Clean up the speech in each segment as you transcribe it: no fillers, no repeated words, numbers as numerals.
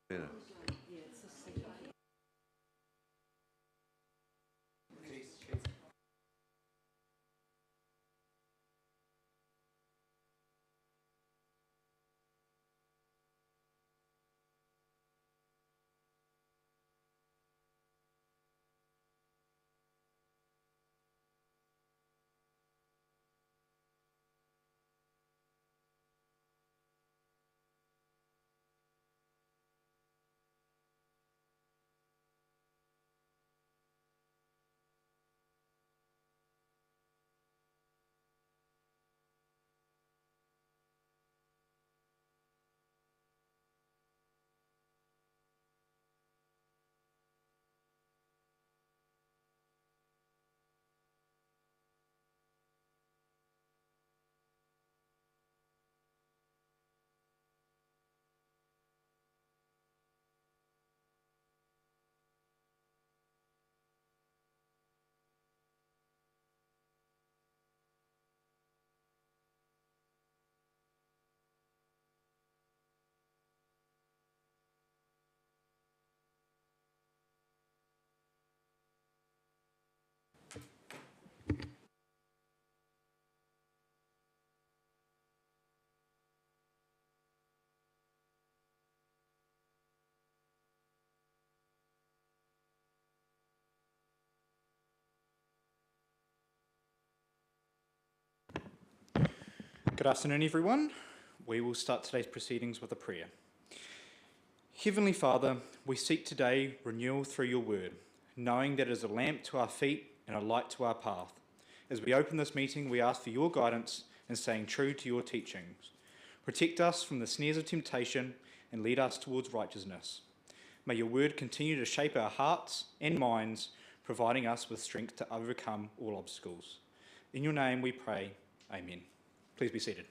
Better. Good afternoon, everyone. We will start today's proceedings with a prayer. Heavenly Father, we seek today renewal through your word, knowing that it is a lamp to our feet and a light to our path. As we open this meeting, we ask for your guidance in staying true to your teachings. Protect us from the snares of temptation and lead us towards righteousness. May your word continue to shape our hearts and minds, providing us with strength to overcome all obstacles. In your name we pray, amen. Please be seated.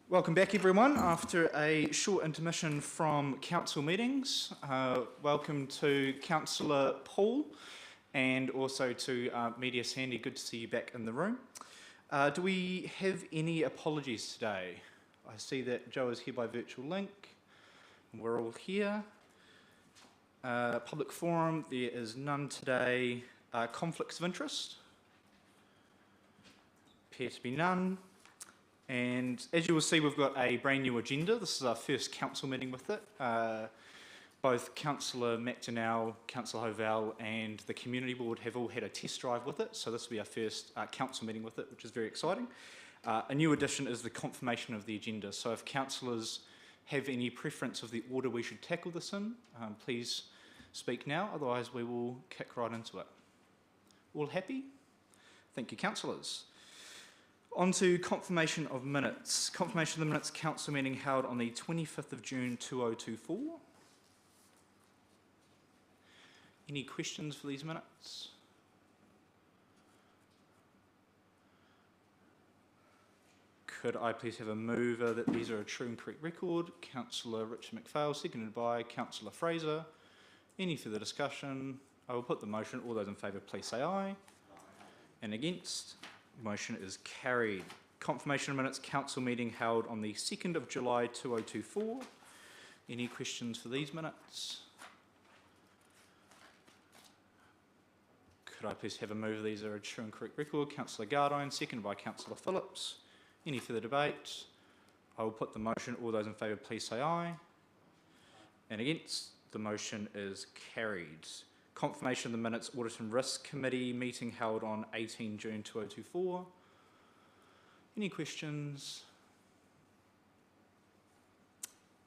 Welcome back, everyone, after a short intermission from council meetings. Welcome to Councillor Paul and also to Media Sandy. Good to see you back in the room. Do we have any apologies today? I see that Joe is here by virtual link. We're all here. Public forum, there is none today. Conflicts of interest? Appear to be none. And as you will see, we've got a brand new agenda. This is our first council meeting with it. Both Councillor McDonnell, Councillor Hovell and the Community Board have all had a test drive with it, so this will be our first council meeting with it, which is very exciting. A new addition is the confirmation of the agenda, so if councillors have any preference of the order we should tackle this in, please speak now, otherwise we will kick right into it. All happy? Thank you, councillors. On to confirmation of minutes. Confirmation of the minutes council meeting held on the 25th of June 2024. Any questions for these minutes? Could I please have a mover that these are a true and correct record? Councillor Richard McPhail, seconded by Councillor Fraser. Any further discussion? I will put the motion. All those in favour, please say aye. And against? Motion is carried. Confirmation of minutes council meeting held on the 2nd of July 2024. Any questions for these minutes? Could I please have a mover? These are a true and correct record. Councillor Gardine, seconded by Councillor Phillips. Any further debate? I will put the motion. All those in favour, please say aye. And against? The motion is carried. Confirmation of the minutes Audit and Risk Committee meeting held on 18 June 2024. Any questions?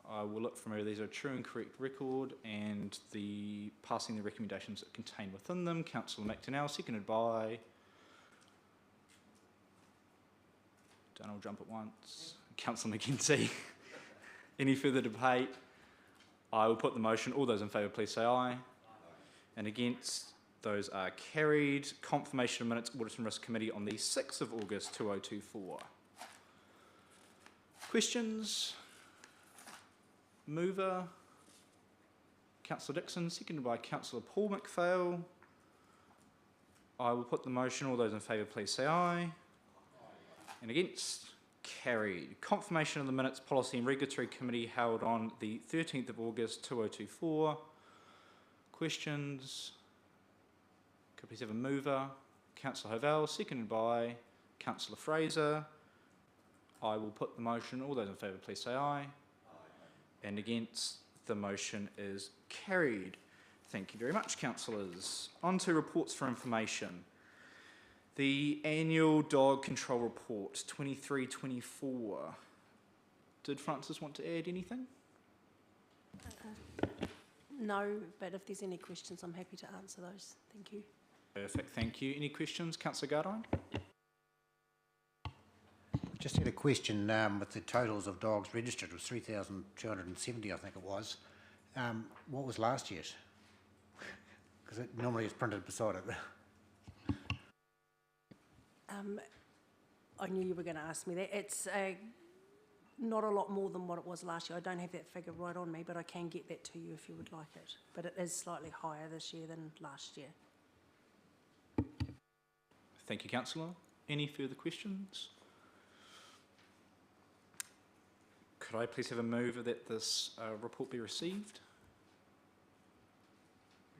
I will look from here. These are a true and correct record and the passing the recommendations that contained within them. Councillor McDonnell, seconded by... Don't all jump at once. Councillor McKenzie. Any further debate? I will put the motion. All those in favour, please say aye. And against? Those are carried. Confirmation of minutes Audit and Risk Committee on the 6th of August 2024. Questions? Mover? Councillor Dixon, seconded by Councillor Paul McPhail. I will put the motion. All those in favour, please say aye. And against? Carried. Confirmation of the minutes Policy and Regulatory Committee held on the 13th of August 2024. Questions? Could I please have a mover? Councillor Hovell, seconded by Councillor Fraser. I will put the motion. All those in favour, please say aye. Aye. And against? The motion is carried. Thank you very much, councillors. On to reports for information. The annual dog control report 23-24. Did Francis want to add anything? No, but if there's any questions, I'm happy to answer those. Thank you. Perfect, thank you. Any questions, Councillor Gardine? Just had a question with the totals of dogs registered. It was 3,270, I think it was. What was last year's? Because it normally is printed beside it. I knew you were going to ask me that. It's not a lot more than what it was last year. I don't have that figure right on me, but I can get that to you if you would like it. But it is slightly higher this year than last year. Thank you, Councillor. Any further questions? Could I please have a mover that this report be received?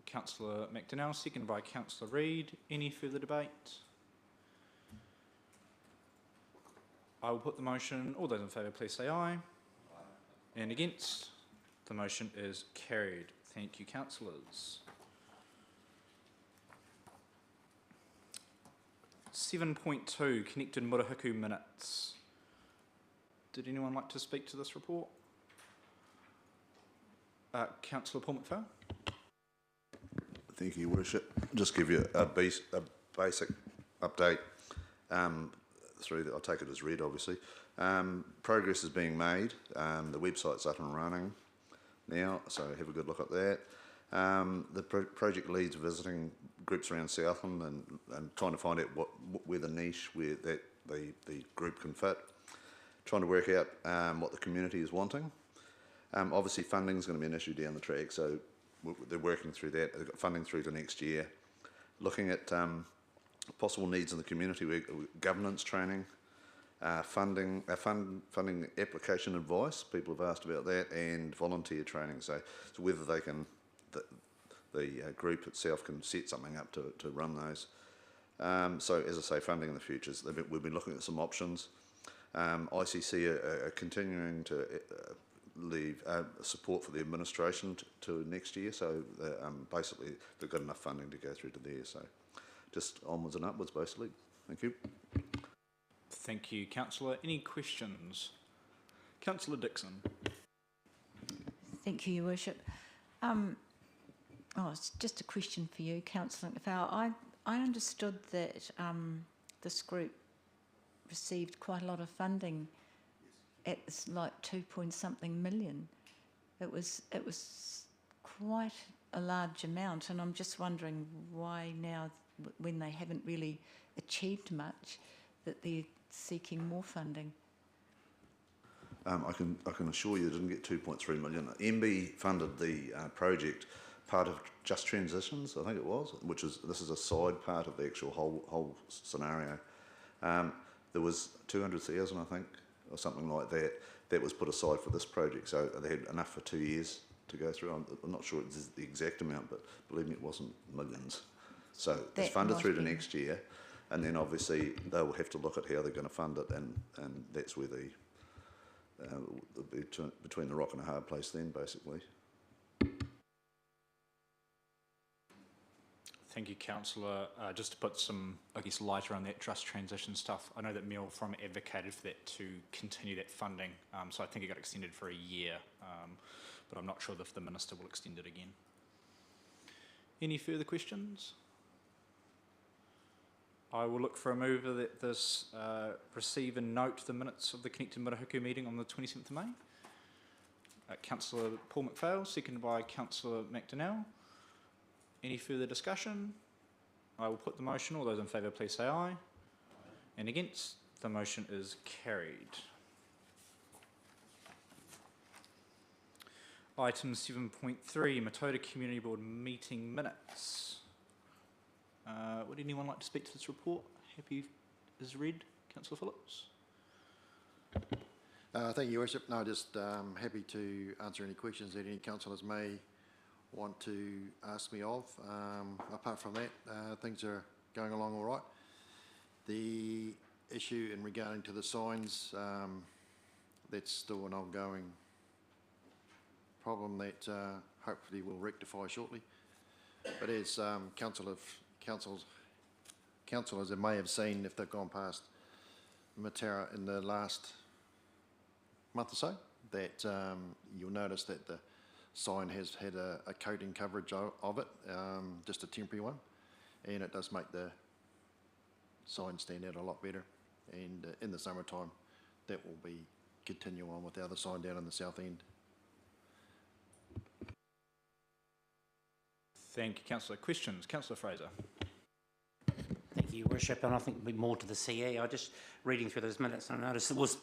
Councillor McDonnell, seconded by Councillor Reid. Any further debate? I will put the motion. All those in favour, please say aye. Aye. And against? The motion is carried. Thank you, councillors. 7.2, Connected Murihiku minutes. Did anyone like to speak to this report? Councillor Paul McPhail. Thank you, Your Worship. Just give you a basic update. I'll take it as read, obviously. Progress is being made. The website's up and running now, so have a good look at that. The project leads visiting groups around Southland and trying to find out where the niche, where that the group can fit. Trying to work out what the community is wanting. Obviously, funding is going to be an issue down the track, so they're working through that. They've got funding through to next year. Looking at possible needs in the community, governance training, funding application advice. People have asked about that, and volunteer training. So whether they can, the group itself can set something up to run those. So as I say, funding in the future. We've been looking at some options. ICC are continuing to leave support for the administration to next year. So basically, they've got enough funding to go through to there. So just onwards and upwards, basically. Thank you. Thank you, Councillor. Any questions? Councillor Dixon. Thank you, Your Worship. It's just a question for you, Councillor McPhail. I understood that this group received quite a lot of funding at like 2-point-something million. It was quite a large amount, and I'm just wondering why now, when they haven't really achieved much, that they're seeking more funding. I can assure you, it didn't get 2.3 million. MB funded the project, part of Just Transitions, I think it was, this is a side part of the actual whole scenario. There was 200,000, I think, or something like that, that was put aside for this project. So they had enough for 2 years to go through. I'm not sure it's the exact amount, but believe me, it wasn't millions. So it's funded through to next year, and then obviously they'll have to look at how they're going to fund it, and that's where between the rock and a hard place then, basically. Thank you, Councillor. Just to put some, light around that Just Transition stuff, I know that Mel from advocated for that to continue that funding, so I think it got extended for a year, but I'm not sure if the Minister will extend it again. Any further questions? I will look for a mover that this receive and note the minutes of the Connected Murihiku meeting on the 27th of May. Councillor Paul McPhail, seconded by Councillor McDonnell. Any further discussion? I will put the motion. All those in favour, please say aye. Aye. And against? The motion is carried. Item 7.3, Matoda Community Board meeting minutes. Would anyone like to speak to this report? Happy as read, Councillor Phillips. Thank you, Your Worship. No, just happy to answer any questions that any councillors may want to ask me of. Apart from that, things are going along all right. The issue in regarding to the signs, that's still an ongoing problem that hopefully we'll rectify shortly. But as councillors that may have seen, if they've gone past Matera in the last month or so, that you'll notice that the sign has had a coating coverage of it, just a temporary one, and it does make the sign stand out a lot better. And in the summertime, that will be continue on with the other sign down in the south end. Thank you, Councillor. Questions? Councillor Fraser. Thank you, Your Worship, and I think it'll be more to the CE. I just reading through those minutes and I noticed there was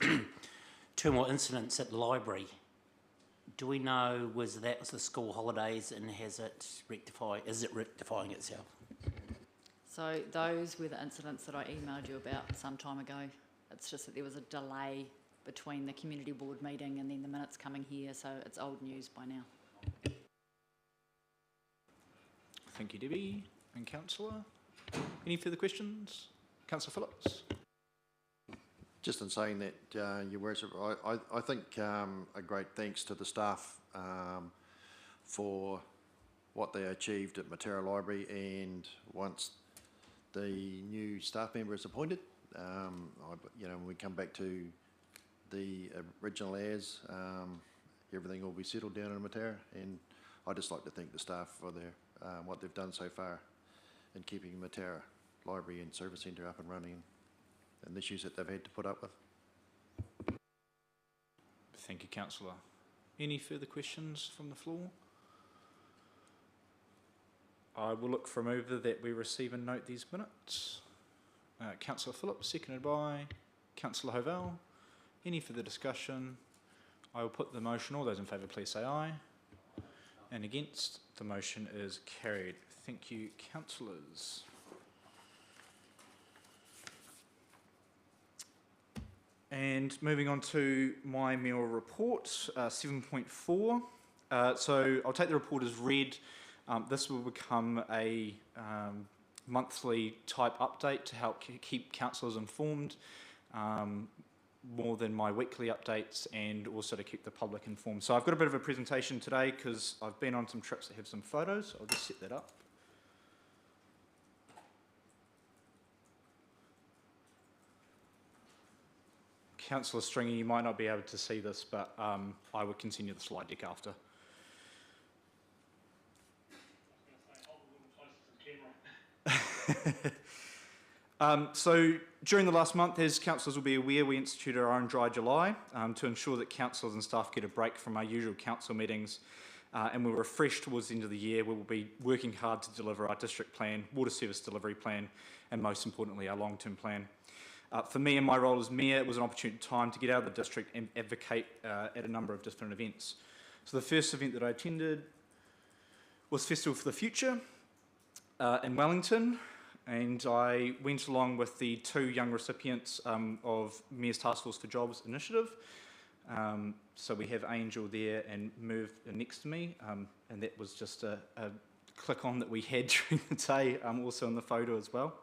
2 more incidents at the library. Do we know was the school holidays and is it rectifying itself? So those were the incidents that I emailed you about some time ago. It's just that there was a delay between the community board meeting and then the minutes coming here, so it's old news by now. Thank you, Debbie. And Councillor? Any further questions? Councillor Phillips? Just in saying that, Your Worship, I think a great thanks to the staff for what they achieved at Matera Library, and once the new staff member is appointed, when we come back to the original as, everything will be settled down in Matera, and I'd just like to thank the staff for their what they've done so far in keeping Matera Library and Service Centre up and running, and the issues that they've had to put up with. Thank you, Councillor. Any further questions from the floor? I will look for a mover that we receive and note these minutes. Councillor Phillips, seconded by Councillor Hovell. Any further discussion? I will put the motion. All those in favour, please say aye. And against, the motion is carried. Thank you, councillors. And moving on to my meal report, 7.4. So I'll take the report as read. This will become a monthly type update to help keep councillors informed, more than my weekly updates, and also to keep the public informed. So I've got a bit of a presentation today because I've been on some trips that have some photos. I'll just set that up. Councillor Stringy, you might not be able to see this, but I will continue the slide deck after. So during the last month, as councillors will be aware, we instituted our own Dry July to ensure that councillors and staff get a break from our usual council meetings, and we're refreshed towards the end of the year. We will be working hard to deliver our district plan, water service delivery plan, and most importantly, our long-term plan. For me, in my role as Mayor, it was an opportune time to get out of the district and advocate at a number of different events. So the first event that I attended was Festival for the Future in Wellington, and I went along with the 2 young recipients of Mayor's Task Force for Jobs initiative. So we have Angel there and Merv next to me, and that was just a click on that we had during the day, also in the photo as well.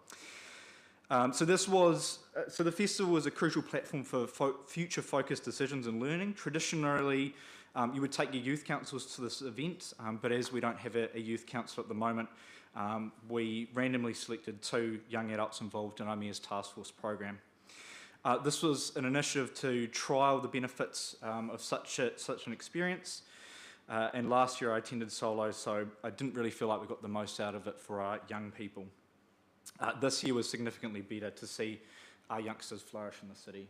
So the festival was a crucial platform for future focused decisions and learning. Traditionally, you would take your youth councils to this event, but as we don't have a youth council at the moment, we randomly selected 2 young adults involved in our Mayor's Task Force program. This was an initiative to trial the benefits of such an experience, and last year I attended solo, so I didn't really feel like we got the most out of it for our young people. This year was significantly better to see our youngsters flourish in the city.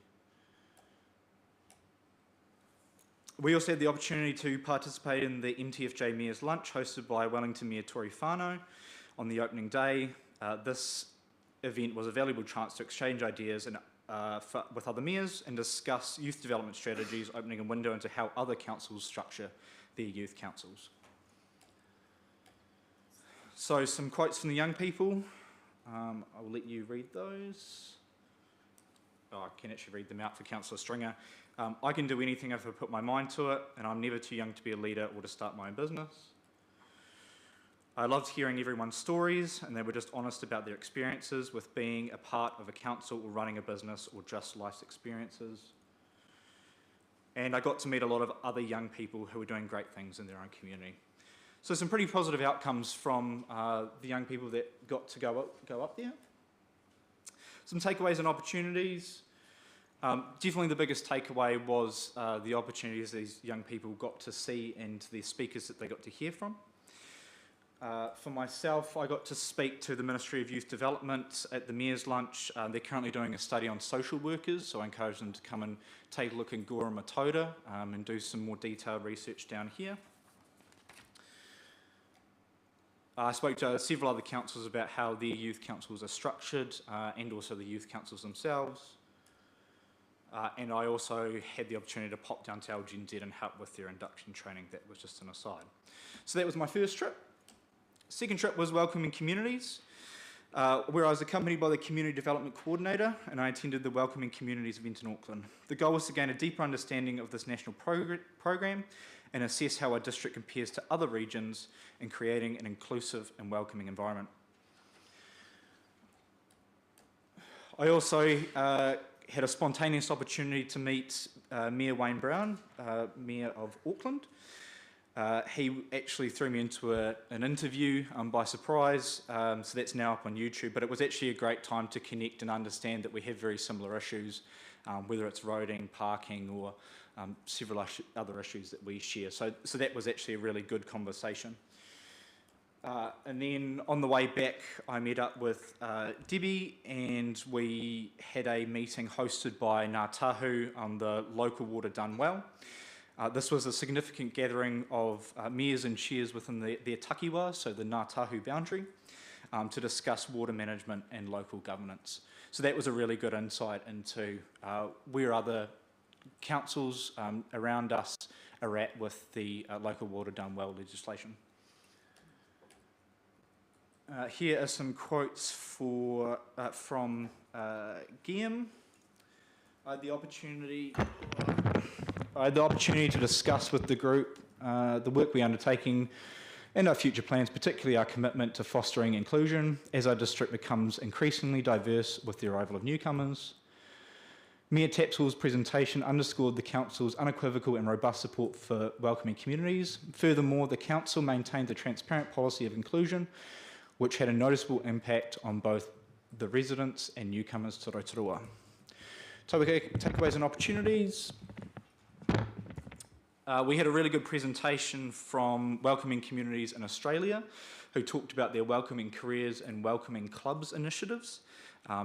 We also had the opportunity to participate in the MTFJ Mayor's Lunch hosted by Wellington Mayor Tory Whanau on the opening day. This event was a valuable chance to exchange ideas with other mayors and discuss youth development strategies, opening a window into how other councils structure their youth councils. So some quotes from the young people. I will let you read those. I can actually read them out for Councillor Stringer. I can do anything if I put my mind to it, and I'm never too young to be a leader or to start my own business. I loved hearing everyone's stories, and they were just honest about their experiences with being a part of a council or running a business or just life's experiences. And I got to meet a lot of other young people who were doing great things in their own community. So some pretty positive outcomes from the young people that got to go up there. Some takeaways and opportunities. Definitely the biggest takeaway was the opportunities these young people got to see and the speakers that they got to hear from. For myself, I got to speak to the Ministry of Youth Development at the Mayor's Lunch. They're currently doing a study on social workers, so I encourage them to come and take a look in Gora Matoda and do some more detailed research down here. I spoke to several other councils about how their youth councils are structured and also the youth councils themselves. And I also had the opportunity to pop down to LGNZ and help with their induction training. That was just an aside. So that was my first trip. Second trip was Welcoming Communities, where I was accompanied by the Community Development Coordinator, and I attended the Welcoming Communities event in Auckland. The goal was to gain a deeper understanding of this national program and assess how our district compares to other regions in creating an inclusive and welcoming environment. I also had a spontaneous opportunity to meet Mayor Wayne Brown, Mayor of Auckland. He actually threw me into an interview by surprise, so that's now up on YouTube, but it was actually a great time to connect and understand that we have very similar issues, whether it's roading, parking, or several other issues that we share. So that was actually a really good conversation. And then on the way back, I met up with Debbie, and we had a meeting hosted by Ngā Tahu on the local water done well. This was a significant gathering of mayors and chairs within their takiwa, so the Ngā Tahu boundary, to discuss water management and local governance. So that was a really good insight into where other councils around us are at with the local water done well legislation. Here are some quotes from Guillaume. I had the opportunity to discuss with the group the work we're undertaking and our future plans, particularly our commitment to fostering inclusion as our district becomes increasingly diverse with the arrival of newcomers. Mayor Tapsell's presentation underscored the Council's unequivocal and robust support for welcoming communities. Furthermore, the Council maintained a transparent policy of inclusion, which had a noticeable impact on both the residents and newcomers to Rotorua. Takeaways and opportunities. We had a really good presentation from Welcoming Communities in Australia, who talked about their Welcoming Careers and Welcoming Clubs initiatives.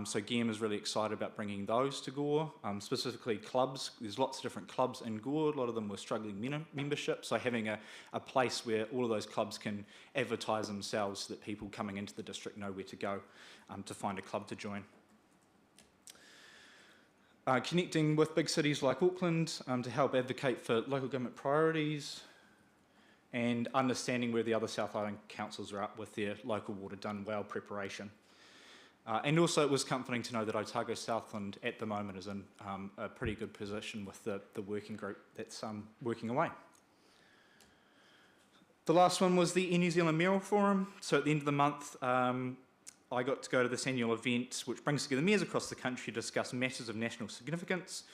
So Guillaume is really excited about bringing those to Gore, specifically clubs. There's lots of different clubs in Gore. A lot of them were struggling membership, so having a place where all of those clubs can advertise themselves so that people coming into the district know where to go to find a club to join. Connecting with big cities like Auckland to help advocate for local government priorities, and understanding where the other South Island councils are up with their local water done well preparation. And also it was comforting to know that Otago Southland at the moment is in a pretty good position with the working group that's working away. The last one was the Air New Zealand Mayoral Forum. So at the end of the month, I got to go to this annual event, which brings together mayors across the country to discuss matters of national significance.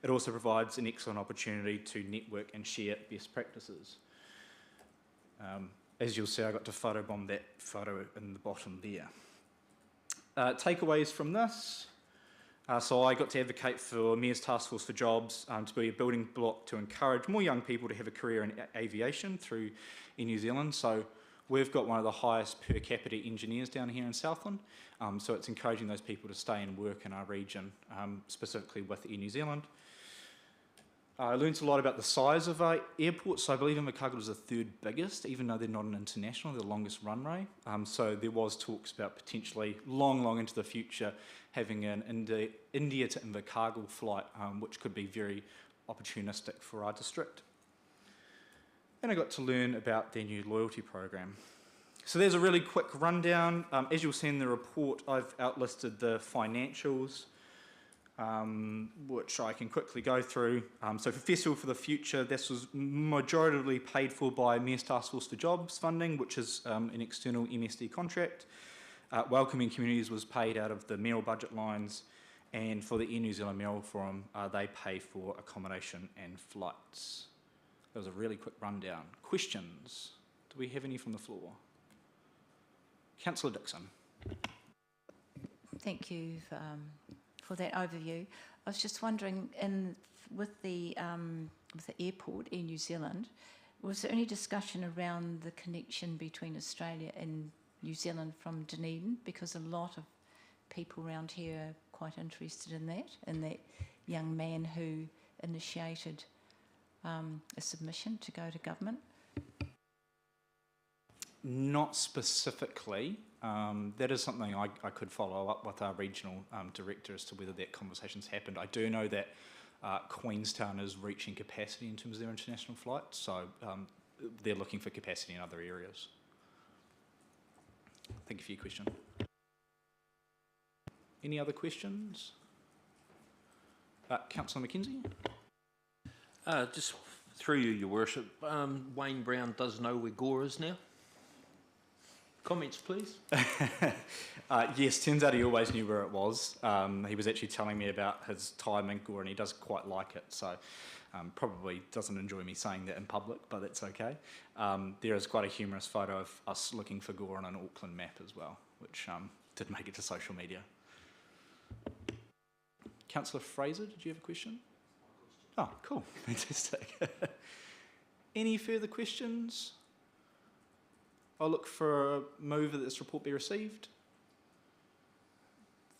It also provides an excellent opportunity to network and share best practices. As you'll see, I got to photobomb that photo in the bottom there. Takeaways from this. So I got to advocate for Mayor's Task Force for Jobs to be a building block to encourage more young people to have a career in aviation through Air New Zealand. So we've got one of the highest per capita engineers down here in Southland. So it's encouraging those people to stay and work in our region, specifically with Air New Zealand. I learned a lot about the size of our airport. So I believe Invercargill is the third biggest, even though they're not an international, they're the longest runway. So there was talks about potentially long into the future having an India to Invercargill flight, which could be very opportunistic for our district. And I got to learn about their new loyalty program. So there's a really quick rundown. As you'll see in the report, I've outlisted the financials which I can quickly go through. So for Festival for the Future, this was majoritarily paid for by Mayor's Task Force for Jobs funding, which is an external MSD contract. Welcoming Communities was paid out of the mayoral budget lines, and for the Air New Zealand Mayoral Forum, they pay for accommodation and flights. That was a really quick rundown. Questions? Do we have any from the floor? Councillor Dixon. Thank you for that overview. I was just wondering, with the airport in New Zealand, was there any discussion around the connection between Australia and New Zealand from Dunedin? Because a lot of people around here are quite interested in that young man who initiated a submission to go to government. Not specifically. That is something I could follow up with our regional director as to whether that conversation's happened. I do know that Queenstown is reaching capacity in terms of their international flights, so they're looking for capacity in other areas. Thank you for your question. Any other questions? Councillor McKenzie? Just through you, Your Worship, Wayne Brown does know where Gore is now. Comments, please. Yes, turns out he always knew where it was. He was actually telling me about his time in Gore, and he does quite like it, so probably doesn't enjoy me saying that in public, but that's okay. There is quite a humorous photo of us looking for Gore on an Auckland map as well, which did make it to social media. Councillor Fraser, did you have a question? Oh, cool. Fantastic. Any further questions? I'll look for a move that this report be received.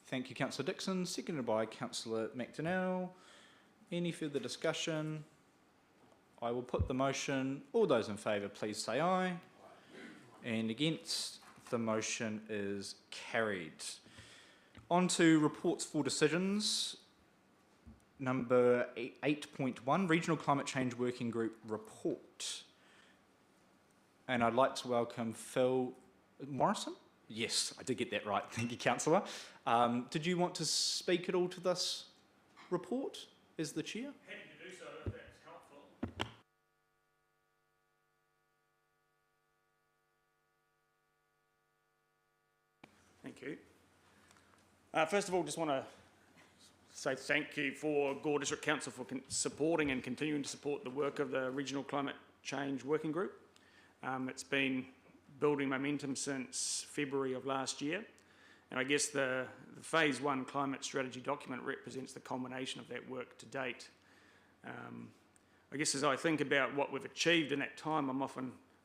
Thank you, Councillor Dixon. Seconded by Councillor McDonnell. Any further discussion? I will put the motion. All those in favour, please say aye. And against, the motion is carried. On to reports for decisions. Number 8.1, Regional Climate Change Working Group report. And I'd like to welcome Phil Morrison. Yes, I did get that right. Thank you, Councillor. Did you want to speak at all to this report as the chair? Happy to do so if that's helpful. Thank you. First of all, just want to say thank you for Gore District Council for supporting and continuing to support the work of the Regional Climate Change Working Group. It's been building momentum since February of last year, and I guess the Phase 1 climate strategy document represents the culmination of that work to date. I guess as I think about what we've achieved in that time,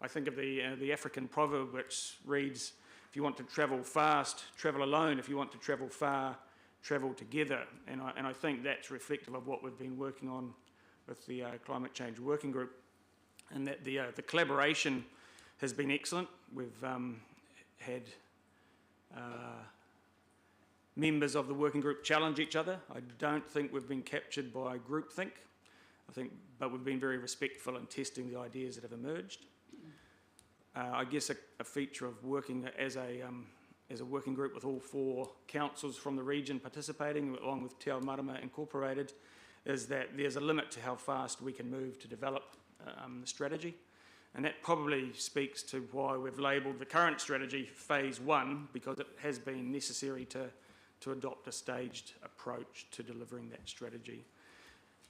I think of the African proverb which reads, if you want to travel fast, travel alone. If you want to travel far, travel together. And I think that's reflective of what we've been working on with the Climate Change Working Group, and that the collaboration has been excellent. We've had members of the working group challenge each other. I don't think we've been captured by groupthink, but we've been very respectful in testing the ideas that have emerged. I guess a feature of working as a working group with all 4 councils from the region participating, along with Te Ao Marama Incorporated, is that there's a limit to how fast we can move to develop the strategy. And that probably speaks to why we've labelled the current strategy Phase 1, because it has been necessary to adopt a staged approach to delivering that strategy.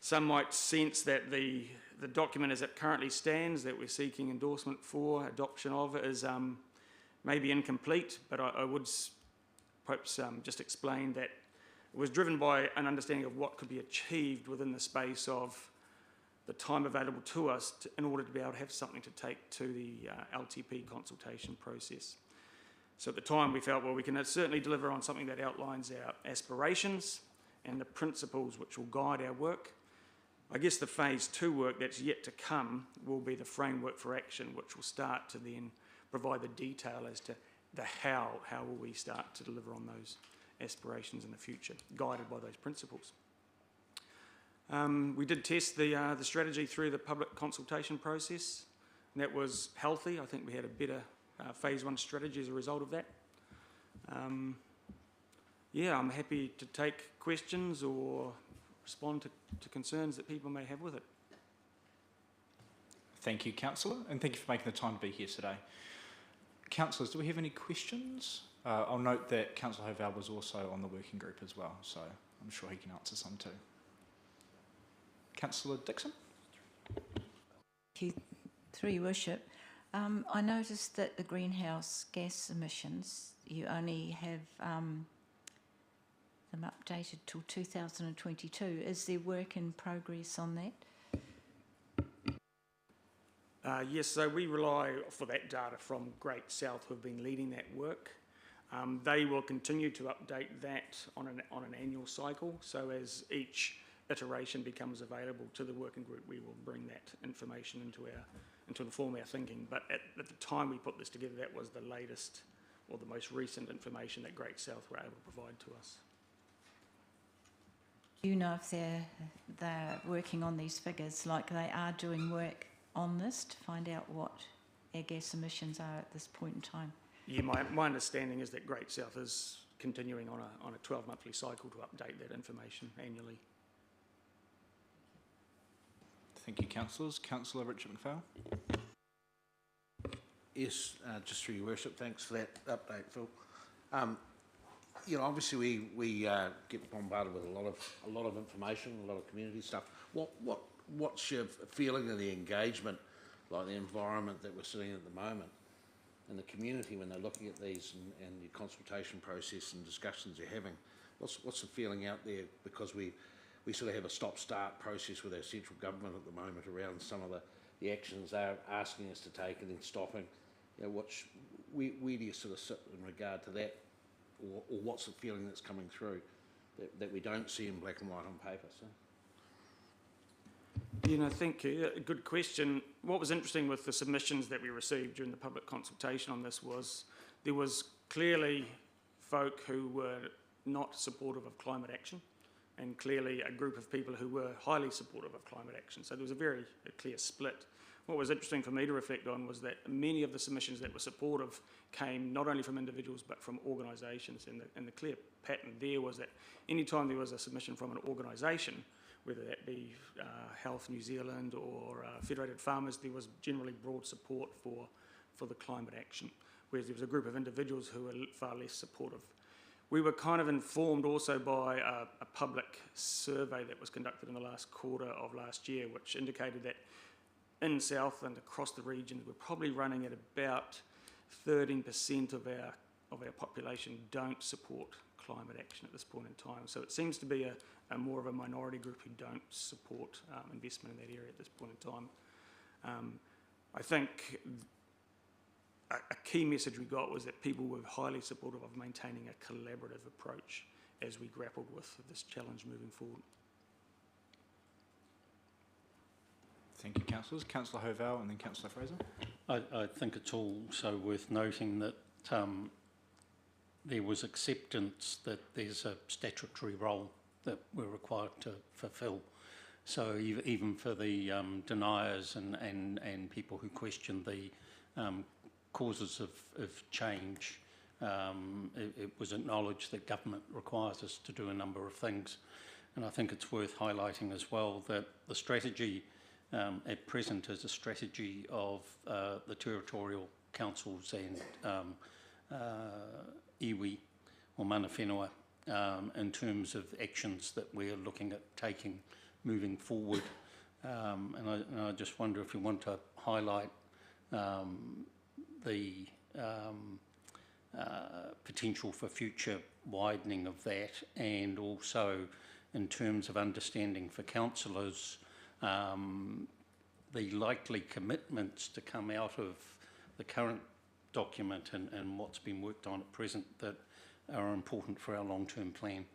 Some might sense that the document as it currently stands, that we're seeking endorsement for, adoption of, is maybe incomplete, but I would perhaps just explain that it was driven by an understanding of what could be achieved within the space of the time available to us in order to be able to have something to take to the LTP consultation process. So at the time we felt, well, we can certainly deliver on something that outlines our aspirations and the principles which will guide our work. I guess the Phase 2 work that's yet to come will be the framework for action, which will start to then provide the detail as to the how will we start to deliver on those aspirations in the future, guided by those principles. We did test the strategy through the public consultation process, and that was healthy. I think we had a better Phase 1 strategy as a result of that. yeah, I'm happy to take questions or respond to concerns that people may have with it. Thank you, Councillor, and thank you for making the time to be here today. Councillors, do we have any questions? I'll note that Councillor Hovell was also on the working group as well, so I'm sure he can answer some too. Councillor Dixon? Thank you. Through your worship, I noticed that the greenhouse gas emissions, you only have them updated till 2022. Is there work in progress on that? Yes, so we rely for that data from Great South, who have been leading that work. They will continue to update that on an annual cycle. So as each iteration becomes available to the working group, we will bring that information to inform our thinking. But at the time we put this together, that was the latest or the most recent information that Great South were able to provide to us. Do you know if they're working on these figures, like they are doing work on this to find out what air gas emissions are at this point in time? Yeah, my understanding is that Great South is continuing on a 12-monthly cycle to update that information annually. Thank you, councillors. Councillor Richard McPhail. Yes, just through your worship, thanks for that update, Phil. You know, obviously we get bombarded with a lot of information, a lot of community stuff. What's your feeling of the engagement, like the environment that we're sitting in at the moment, and the community when they're looking at these and the consultation process and discussions you're having? What's the feeling out there? Because we sort of have a stop-start process with our central government at the moment around some of the actions they're asking us to take and then stopping. You know, where do you sort of sit in regard to that, or what's the feeling that's coming through that we don't see in black and white on paper? So. You know, thank you. A good question. What was interesting with the submissions that we received during the public consultation on this was there was clearly folk who were not supportive of climate action, and clearly a group of people who were highly supportive of climate action. So there was a clear split. What was interesting for me to reflect on was that many of the submissions that were supportive came not only from individuals but from organisations, and the clear pattern there was that any time there was a submission from an organisation, whether that be Health New Zealand or Federated Farmers, there was generally broad support for the climate action, whereas there was a group of individuals who were far less supportive. We were kind of informed also by a public survey that was conducted in the last quarter of last year, which indicated that in South and across the region, we're probably running at about 13% of our population don't support climate action at this point in time. So it seems to be a more of a minority group who don't support investment in that area at this point in time. I think a key message we got was that people were highly supportive of maintaining a collaborative approach as we grappled with this challenge moving forward. Thank you, councillors. Councillor Hovell and then Councillor Fraser. I think it's also worth noting that there was acceptance that there's a statutory role that we're required to fulfil. So even for the deniers and people who question the causes of change, it was acknowledged that government requires us to do a number of things. And I think it's worth highlighting as well that the strategy at present is a strategy of the territorial councils and iwi or mana whenua in terms of actions that we're looking at taking moving forward. And I just wonder if you want to highlight the potential for future widening of that, and also in terms of understanding for councillors the likely commitments to come out of the current document and what's been worked on at present that are important for our long-term plan.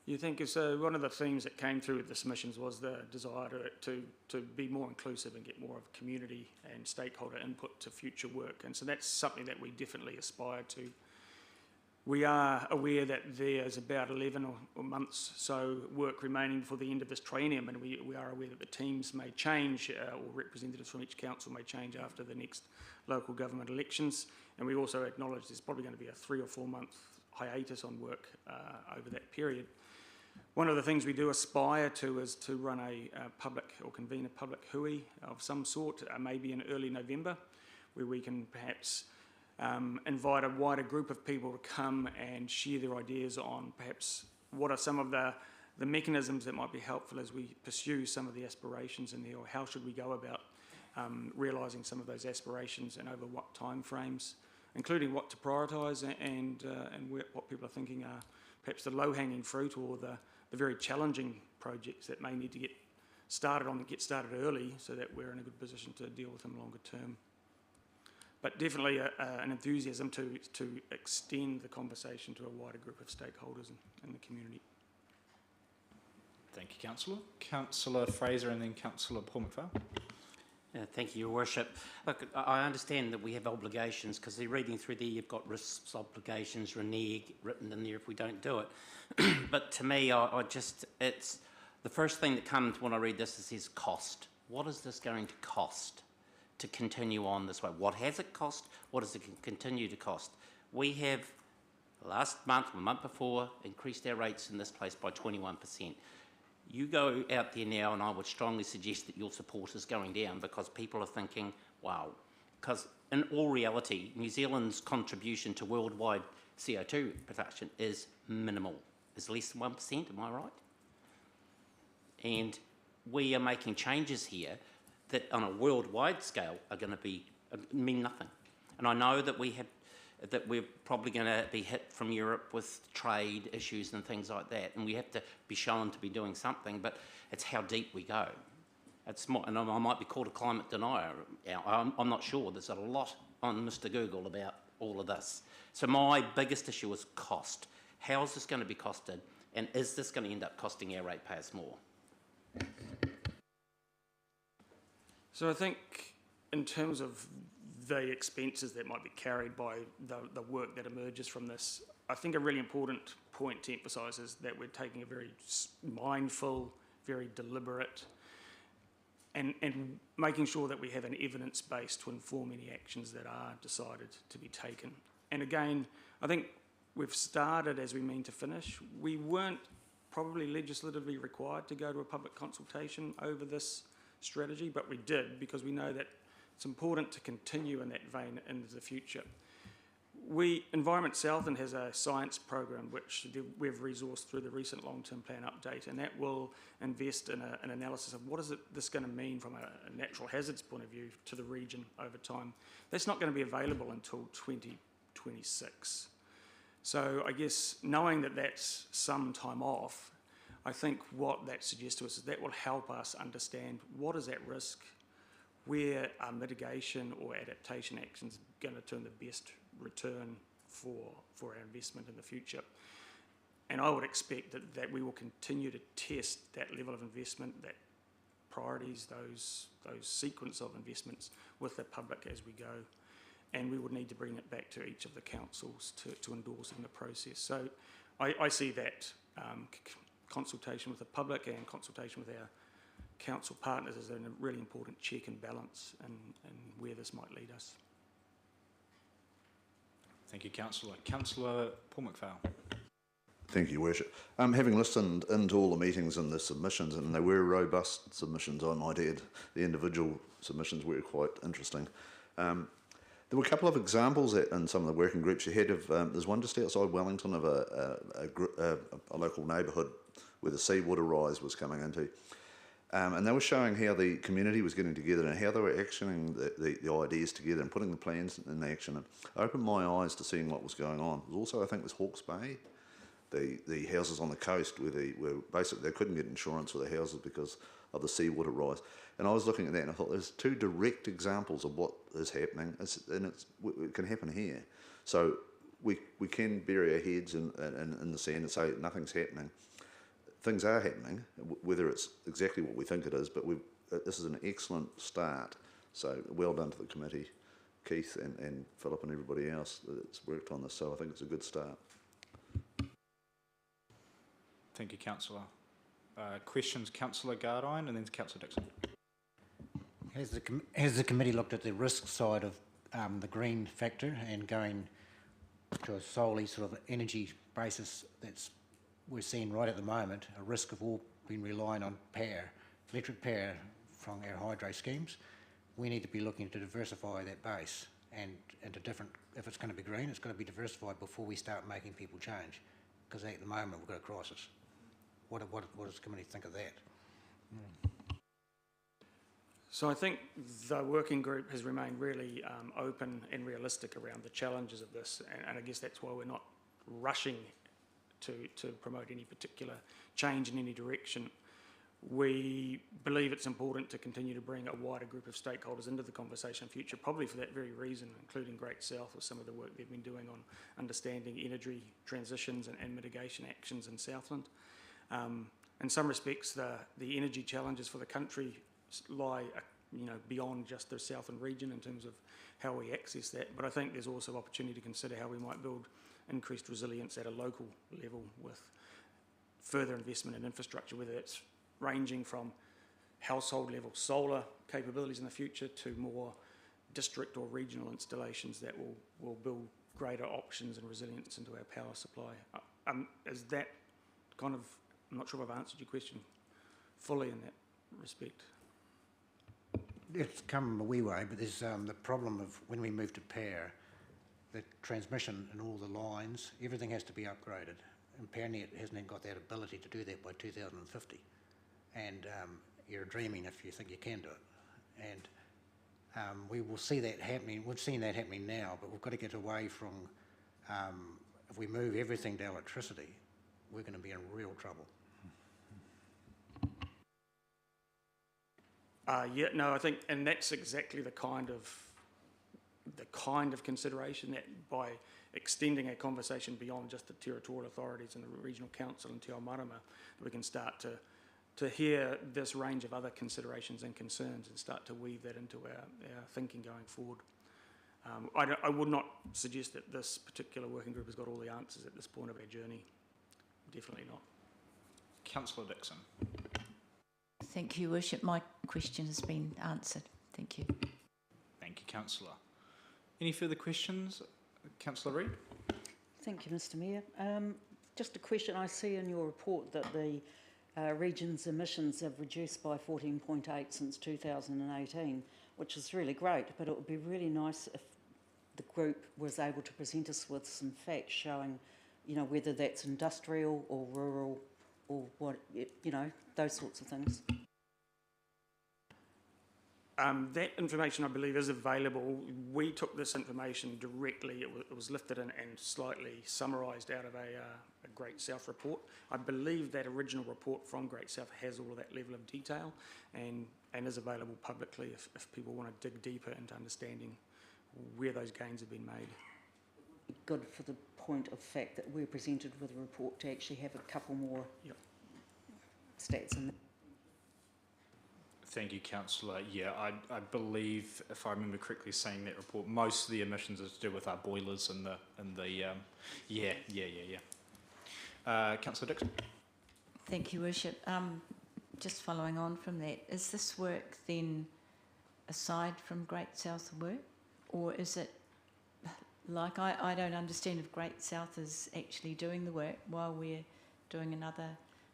You think so? One of the themes that came through with the submissions was the desire to be more inclusive and get more of community and stakeholder input to future work, and so that's something that we definitely aspire to. We are aware that there's about 11 or months so work remaining before the end of this triennium, and we are aware that the teams may change, or representatives from each council may change after the next local government elections. And we also acknowledge there's probably going to be a 3 or 4 month hiatus on work over that period. One of the things we do aspire to is to run a public or convene a public hui of some sort, maybe in early November, where we can perhaps invite a wider group of people to come and share their ideas on perhaps what are some of the mechanisms that might be helpful as we pursue some of the aspirations in there, or how should we go about realising some of those aspirations and over what time frames, including what to prioritise and what people are thinking are perhaps the low-hanging fruit or the very challenging projects that may need to get started early so that we're in a good position to deal with them longer term. But definitely an enthusiasm to extend the conversation to a wider group of stakeholders in the community. Thank you, Councillor. Councillor Fraser and then Councillor Paul McPhail. Thank you, Your Worship. Look, I understand that we have obligations, because they're reading through there, you've got risks, obligations, renege written in there if we don't do it. But to me, it's the first thing that comes when I read this, it says cost. What is this going to cost to continue on this way? What has it cost? What does it continue to cost? We have, last month, the month before, increased our rates in this place by 21%. You go out there now, and I would strongly suggest that your support is going down, because people are thinking, wow. Because in all reality, New Zealand's contribution to worldwide CO2 production is minimal. It's less than 1%, am I right? And we are making changes here that on a worldwide scale are going to mean nothing. And I know that we're probably going to be hit from Europe with trade issues and things like that, and we have to be shown to be doing something, but it's how deep we go. It's more, and I might be called a climate denier. I'm not sure. There's a lot on Mr. Google about all of this. So my biggest issue is cost. How is this going to be costed, and is this going to end up costing our ratepayers more? So I think in terms of the expenses that might be carried by the work that emerges from this, I think a really important point to emphasise is that we're taking a very mindful, very deliberate, and making sure that we have an evidence base to inform any actions that are decided to be taken. And again, I think we've started as we mean to finish. We weren't probably legislatively required to go to a public consultation over this strategy, but we did, because we know that it's important to continue in that vein into the future. Environment Southland has a science program which we've resourced through the recent long-term plan update, and that will invest in an analysis of what is this going to mean from a natural hazards point of view to the region over time. That's not going to be available until 2026. So I guess knowing that that's some time off, I think what that suggests to us is that will help us understand what is at risk, where are mitigation or adaptation actions going to turn the best return for our investment in the future. And I would expect that we will continue to test that level of investment, that priorities, those sequence of investments with the public as we go. And we would need to bring it back to each of the councils to endorse in the process. So I see that consultation with the public and consultation with our council partners is a really important check and balance in where this might lead us. Thank you, Councillor. Councillor Paul McPhail. Thank you, Worship. Having listened into all the meetings and the submissions, and they were robust submissions, I might add, the individual submissions were quite interesting. There were a couple of examples in some of the working groups you had of, there's one just outside Wellington of a local neighbourhood where the seawater rise was coming into. And they were showing how the community was getting together and how they were actioning the ideas together and putting the plans in action. And I opened my eyes to seeing what was going on. There's also, I think, there's Hawke's Bay, the houses on the coast where basically they couldn't get insurance for their houses because of the seawater rise. And I was looking at that and I thought there's two direct examples of what is happening, and it can happen here. So we can bury our heads in the sand and say nothing's happening. Things are happening, whether it's exactly what we think it is, but this is an excellent start. So well done to the committee, Keith and Philip and everybody else that's worked on this. So I think it's a good start. Thank you, Councillor. Questions, Councillor Gardine, and then Councillor Dixon. Has the committee looked at the risk side of the green factor and going to a solely sort of energy basis that's we're seeing right at the moment, a risk of all being relying on power, electric power from our hydro schemes? We need to be looking to diversify that base and into different, if it's going to be green, it's got to be diversified before we start making people change. Because at the moment we've got a crisis. What does the committee think of that? So I think the working group has remained really open and realistic around the challenges of this, and I guess that's why we're not rushing to promote any particular change in any direction. We believe it's important to continue to bring a wider group of stakeholders into the conversation in future, probably for that very reason, including Great South with some of the work they've been doing on understanding energy transitions and mitigation actions in Southland. In some respects, the energy challenges for the country lie beyond just the Southland region in terms of how we access that, but I think there's also opportunity to consider how we might build increased resilience at a local level with further investment in infrastructure, whether it's ranging from household level solar capabilities in the future to more district or regional installations that will build greater options and resilience into our power supply. Is that kind of, I'm not sure if I've answered your question fully in that respect. It's come a wee way, but there's the problem of when we move to power, the transmission and all the lines, everything has to be upgraded. And PowerNet hasn't got that ability to do that by 2050. And you're dreaming if you think you can do it. And we will see that happening. We've seen that happening now, but we've got to get away from, if we move everything to electricity, we're going to be in real trouble. I think, and that's exactly the kind of consideration that by extending a conversation beyond just the territorial authorities and the regional council in Te Ao Marama, we can start to hear this range of other considerations and concerns and start to weave that into our thinking going forward. I would not suggest that this particular working group has got all the answers at this point of our journey. Definitely not. Councillor Dixon. Thank you, Worship. My question has been answered. Thank you. Thank you, Councillor. Any further questions? Councillor Reid. Thank you, Mr Mayor. Just a question. I see in your report that the region's emissions have reduced by 14.8 since 2018, which is really great, but it would be really nice if the group was able to present us with some facts showing, whether that's industrial or rural or what, those sorts of things. That information, I believe, is available. We took this information directly. It was lifted and slightly summarised out of a Great South report. I believe that original report from Great South has all of that level of detail and is available publicly if people want to dig deeper into understanding where those gains have been made. Good for the point of fact that we're presented with a report to actually have a couple more stats in there. Thank you, Councillor. Yeah, I believe, if I remember correctly, saying that report, most of the emissions is to do with our boilers and the Councillor Dixon. Thank you, Worship. Just following on from that, is this work then aside from Great South work, or is it like I don't understand if Great South is actually doing the work while we're doing another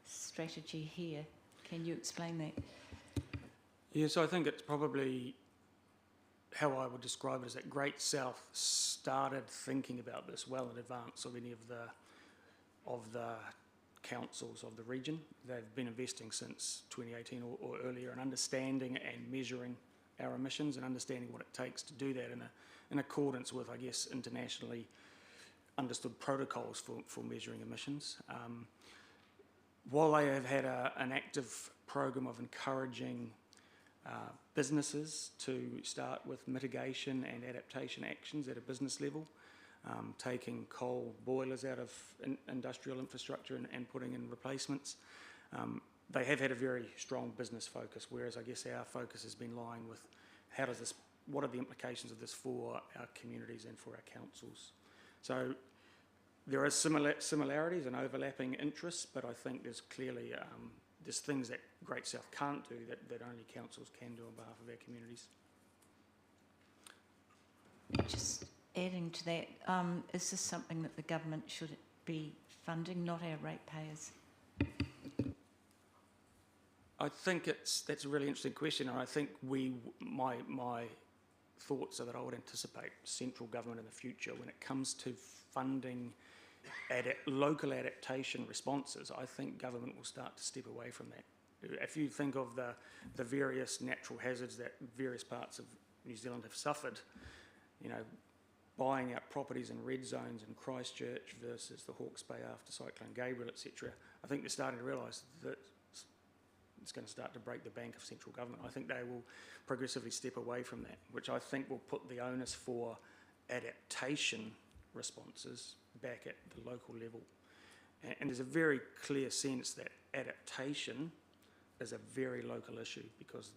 strategy here? Can you explain that? Yes, I think it's probably how I would describe it is that Great South started thinking about this well in advance of any of the councils of the region. They've been investing since 2018 or earlier in understanding and measuring our emissions and understanding what it takes to do that in accordance with, I guess, internationally understood protocols for measuring emissions. While they have had an active program of encouraging businesses to start with mitigation and adaptation actions at a business level, taking coal boilers out of industrial infrastructure and putting in replacements. They have had a very strong business focus, whereas I guess our focus has been lying with what are the implications of this for our communities and for our councils. So There are similarities and overlapping interests, but I think there's clearly there's things that Great South can't do that only councils can do on behalf of our communities. Just adding to that, is this something that the government should be funding, not our ratepayers? I think that's a really interesting question, and I think my thoughts are that I would anticipate central government in the future, when it comes to funding local adaptation responses, I think government will start to step away from that. If you think of the various natural hazards that various parts of New Zealand have suffered, you know, buying out properties in red zones in Christchurch versus the Hawke's Bay after Cyclone Gabriel, etc., I think they're starting to realise that it's going to start to break the bank of central government. I think they will progressively step away from that, which I think will put the onus for adaptation responses back at the local level. And there's a very clear sense that adaptation is a very local issue, because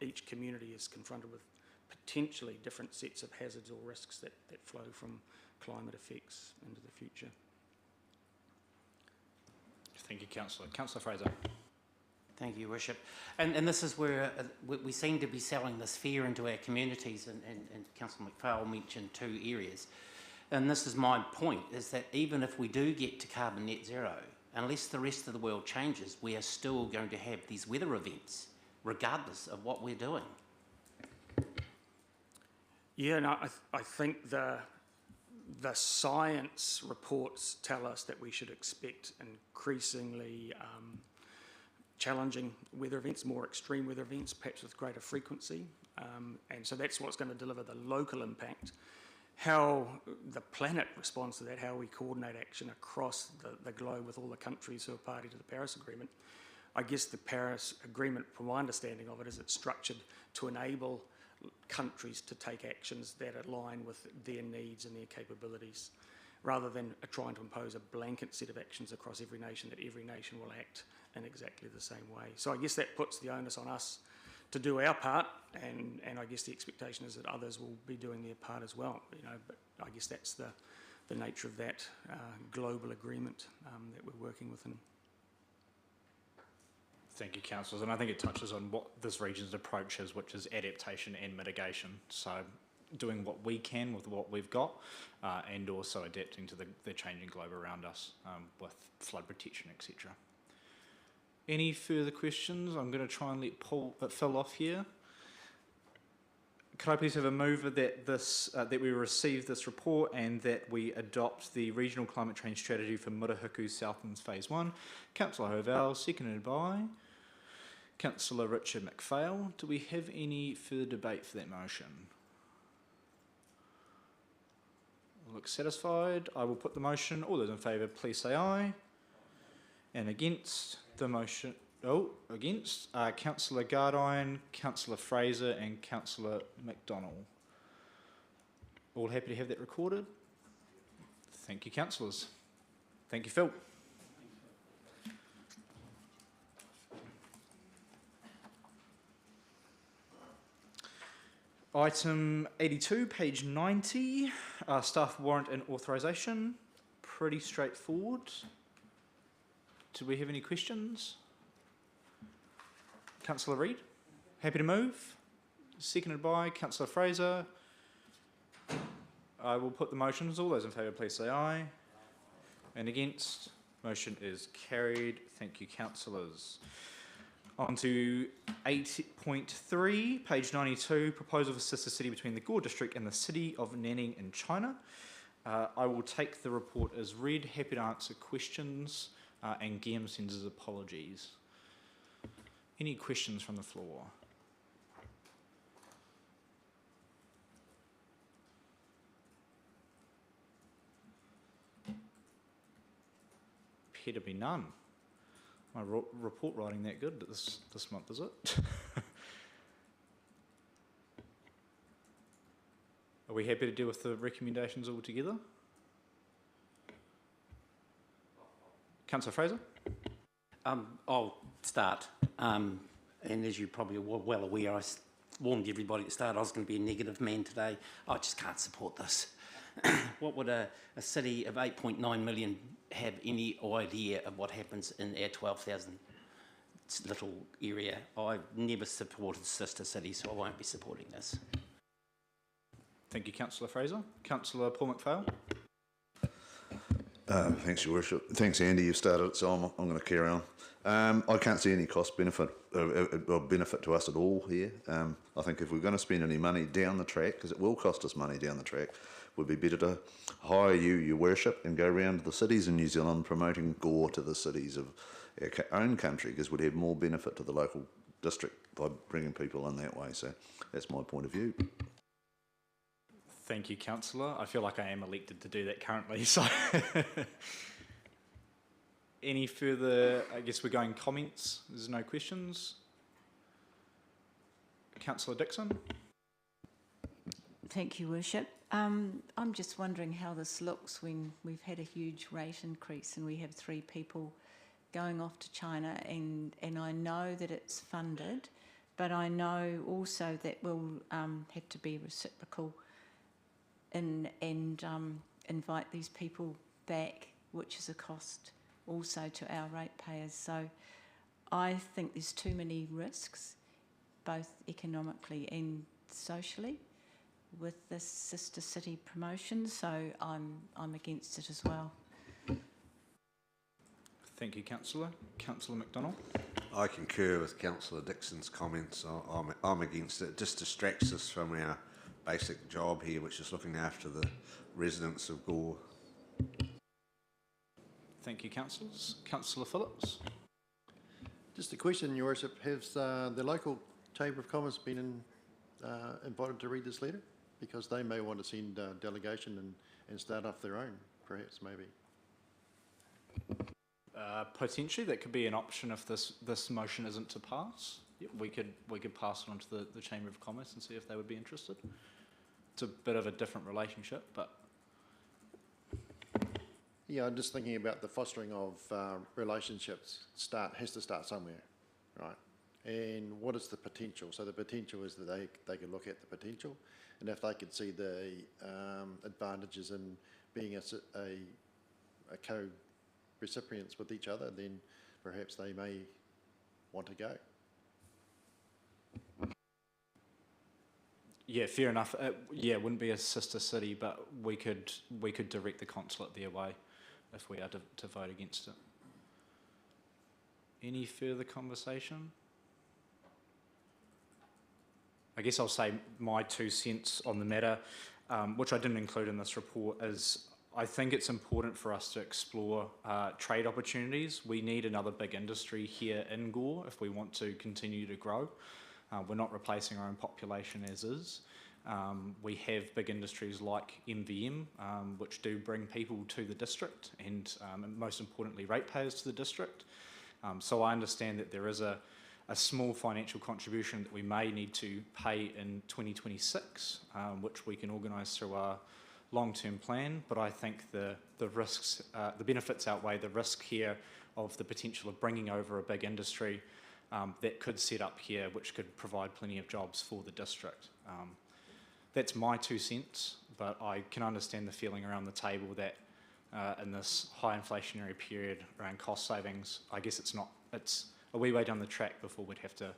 each community is confronted with potentially different sets of hazards or risks that flow from climate effects into the future. Thank you, Councillor. Councillor Fraser. Thank you, Worship. And this is where we seem to be selling this fear into our communities, and Councillor McPhail mentioned 2 areas. And this is my point, is that even if we do get to carbon net zero, unless the rest of the world changes, we are still going to have these weather events, regardless of what we're doing. Yeah, no, I think the science reports tell us that we should expect increasingly challenging weather events, more extreme weather events, perhaps with greater frequency. And so that's what's going to deliver the local impact. How the planet responds to that, how we coordinate action across the globe with all the countries who are party to the Paris Agreement. I guess the Paris Agreement, from my understanding of it, is it's structured to enable countries to take actions that align with their needs and their capabilities, rather than trying to impose a blanket set of actions across every nation, that every nation will act in exactly the same way. So I guess that puts the onus on us to do our part, and I guess the expectation is that others will be doing their part as well. You know, but I guess that's the nature of that global agreement that we're working within. Thank you, councillors. And I think it touches on what this region's approach is, which is adaptation and mitigation. So doing what we can with what we've got, and also adapting to the changing globe around us with flood protection, etc. Any further questions? I'm going to try and let Phil off here. Could I please have a mover that that we receive this report and that we adopt the Regional Climate Change Strategy for Murihiku Southlands Phase 1? Councillor Hovell, seconded by Councillor Richard McPhail. Do we have any further debate for that motion? Look satisfied. I will put the motion. All those in favour, please say aye. And against the motion, against Councillor Gardine, Councillor Fraser and Councillor McDonald. All happy to have that recorded? Thank you, councillors. Thank you, Phil. Item 82, page 90, staff warrant and authorisation. Pretty straightforward. Do we have any questions? Councillor Reid, happy to move. Seconded by Councillor Fraser. I will put the motions. All those in favour, please say aye. And against? Motion is carried. Thank you, councillors. On to 8.3, page 92, proposal for sister city between the Gore District and the city of Nanning in China. I will take the report as read. Happy to answer questions, and Guillaume sends his apologies. Any questions from the floor? Appear to be none. My report writing that good this month, is it? Are we happy to deal with the recommendations all together? Councillor Fraser? I'll start. And as you probably were well aware, I warned everybody at the start I was going to be a negative man today. I just can't support this. what would a city of 8.9 million have any idea of what happens in our 12,000 little area? I've never supported sister cities, so I won't be supporting this. Thank you, Councillor Fraser. Councillor Paul McPhail. Thanks, Your Worship. Thanks, Andy. You've started it, so I'm going to carry on. I can't see any cost benefit or benefit to us at all here. I think if we're going to spend any money down the track, because it will cost us money down the track, would be better to hire you, Your Worship, and go around to the cities in New Zealand promoting gore to the cities of our own country, because we'd have more benefit to the local district by bringing people in that way. So that's my point of view. Thank you, Councillor. I feel like I am elected to do that currently, so... Any further, I guess we're going comments? There's no questions. Councillor Dixon. Thank you, Worship. I'm just wondering how this looks when we've had a huge rate increase and we have 3 people going off to China, and I know that it's funded, but I know also that we'll have to be reciprocal and invite these people back, which is a cost also to our ratepayers. So I think there's too many risks, both economically and socially, with this sister city promotion, so I'm against it as well. Thank you, Councillor. Councillor McDonald. I concur with Councillor Dixon's comments. I'm against it. It just distracts us from our basic job here, which is looking after the residents of Gore. Thank you, councillors. Councillor Phillips. Just a question, Your Worship. Has the local Chamber of Commerce been invited to read this letter? Because they may want to send a delegation and start off their own, perhaps, maybe. Potentially, that could be an option if this motion isn't to pass. Yeah, we could pass it on to the Chamber of Commerce and see if they would be interested. It's a bit of a different relationship, but... Yeah, I'm just thinking about the fostering of relationships has to start somewhere, right? And what is the potential? So the potential is that they can look at the potential, and if they could see the advantages in being a co-recipients with each other, then perhaps they may want to go. Yeah, fair enough. Yeah, it wouldn't be a sister city, but we could direct the consulate their way if we are to vote against it. Any further conversation? I guess I'll say my 2 cents on the matter, which I didn't include in this report, is I think it's important for us to explore trade opportunities. We need another big industry here in Gore if we want to continue to grow. We're not replacing our own population as is. We have big industries like MVM, which do bring people to the district and most importantly ratepayers to the district. So I understand that there is a small financial contribution that we may need to pay in 2026, which we can organise through our long-term plan, but I think the risks, the benefits outweigh the risk here of the potential of bringing over a big industry that could set up here, which could provide plenty of jobs for the district. That's my 2 cents, but I can understand the feeling around the table that in this high inflationary period around cost savings, I guess it's a wee way down the track before we'd have to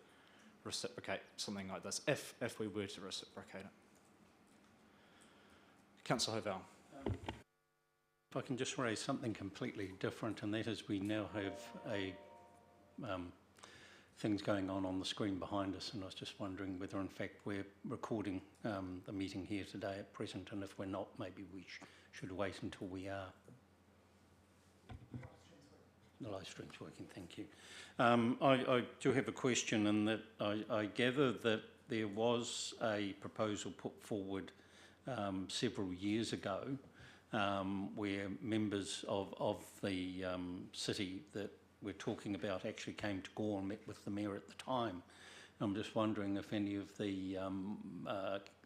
reciprocate something like this, if we were to reciprocate it. Councillor Hovell. If I can just raise something completely different, and that is we now have things going on the screen behind us, and I was just wondering whether in fact we're recording the meeting here today at present, and if we're not, maybe we should wait until we are. The live stream's working, thank you. I do have a question, in that I gather that there was a proposal put forward several years ago where members of the city that we're talking about actually came to Gore and met with the Mayor at the time. I'm just wondering if any of the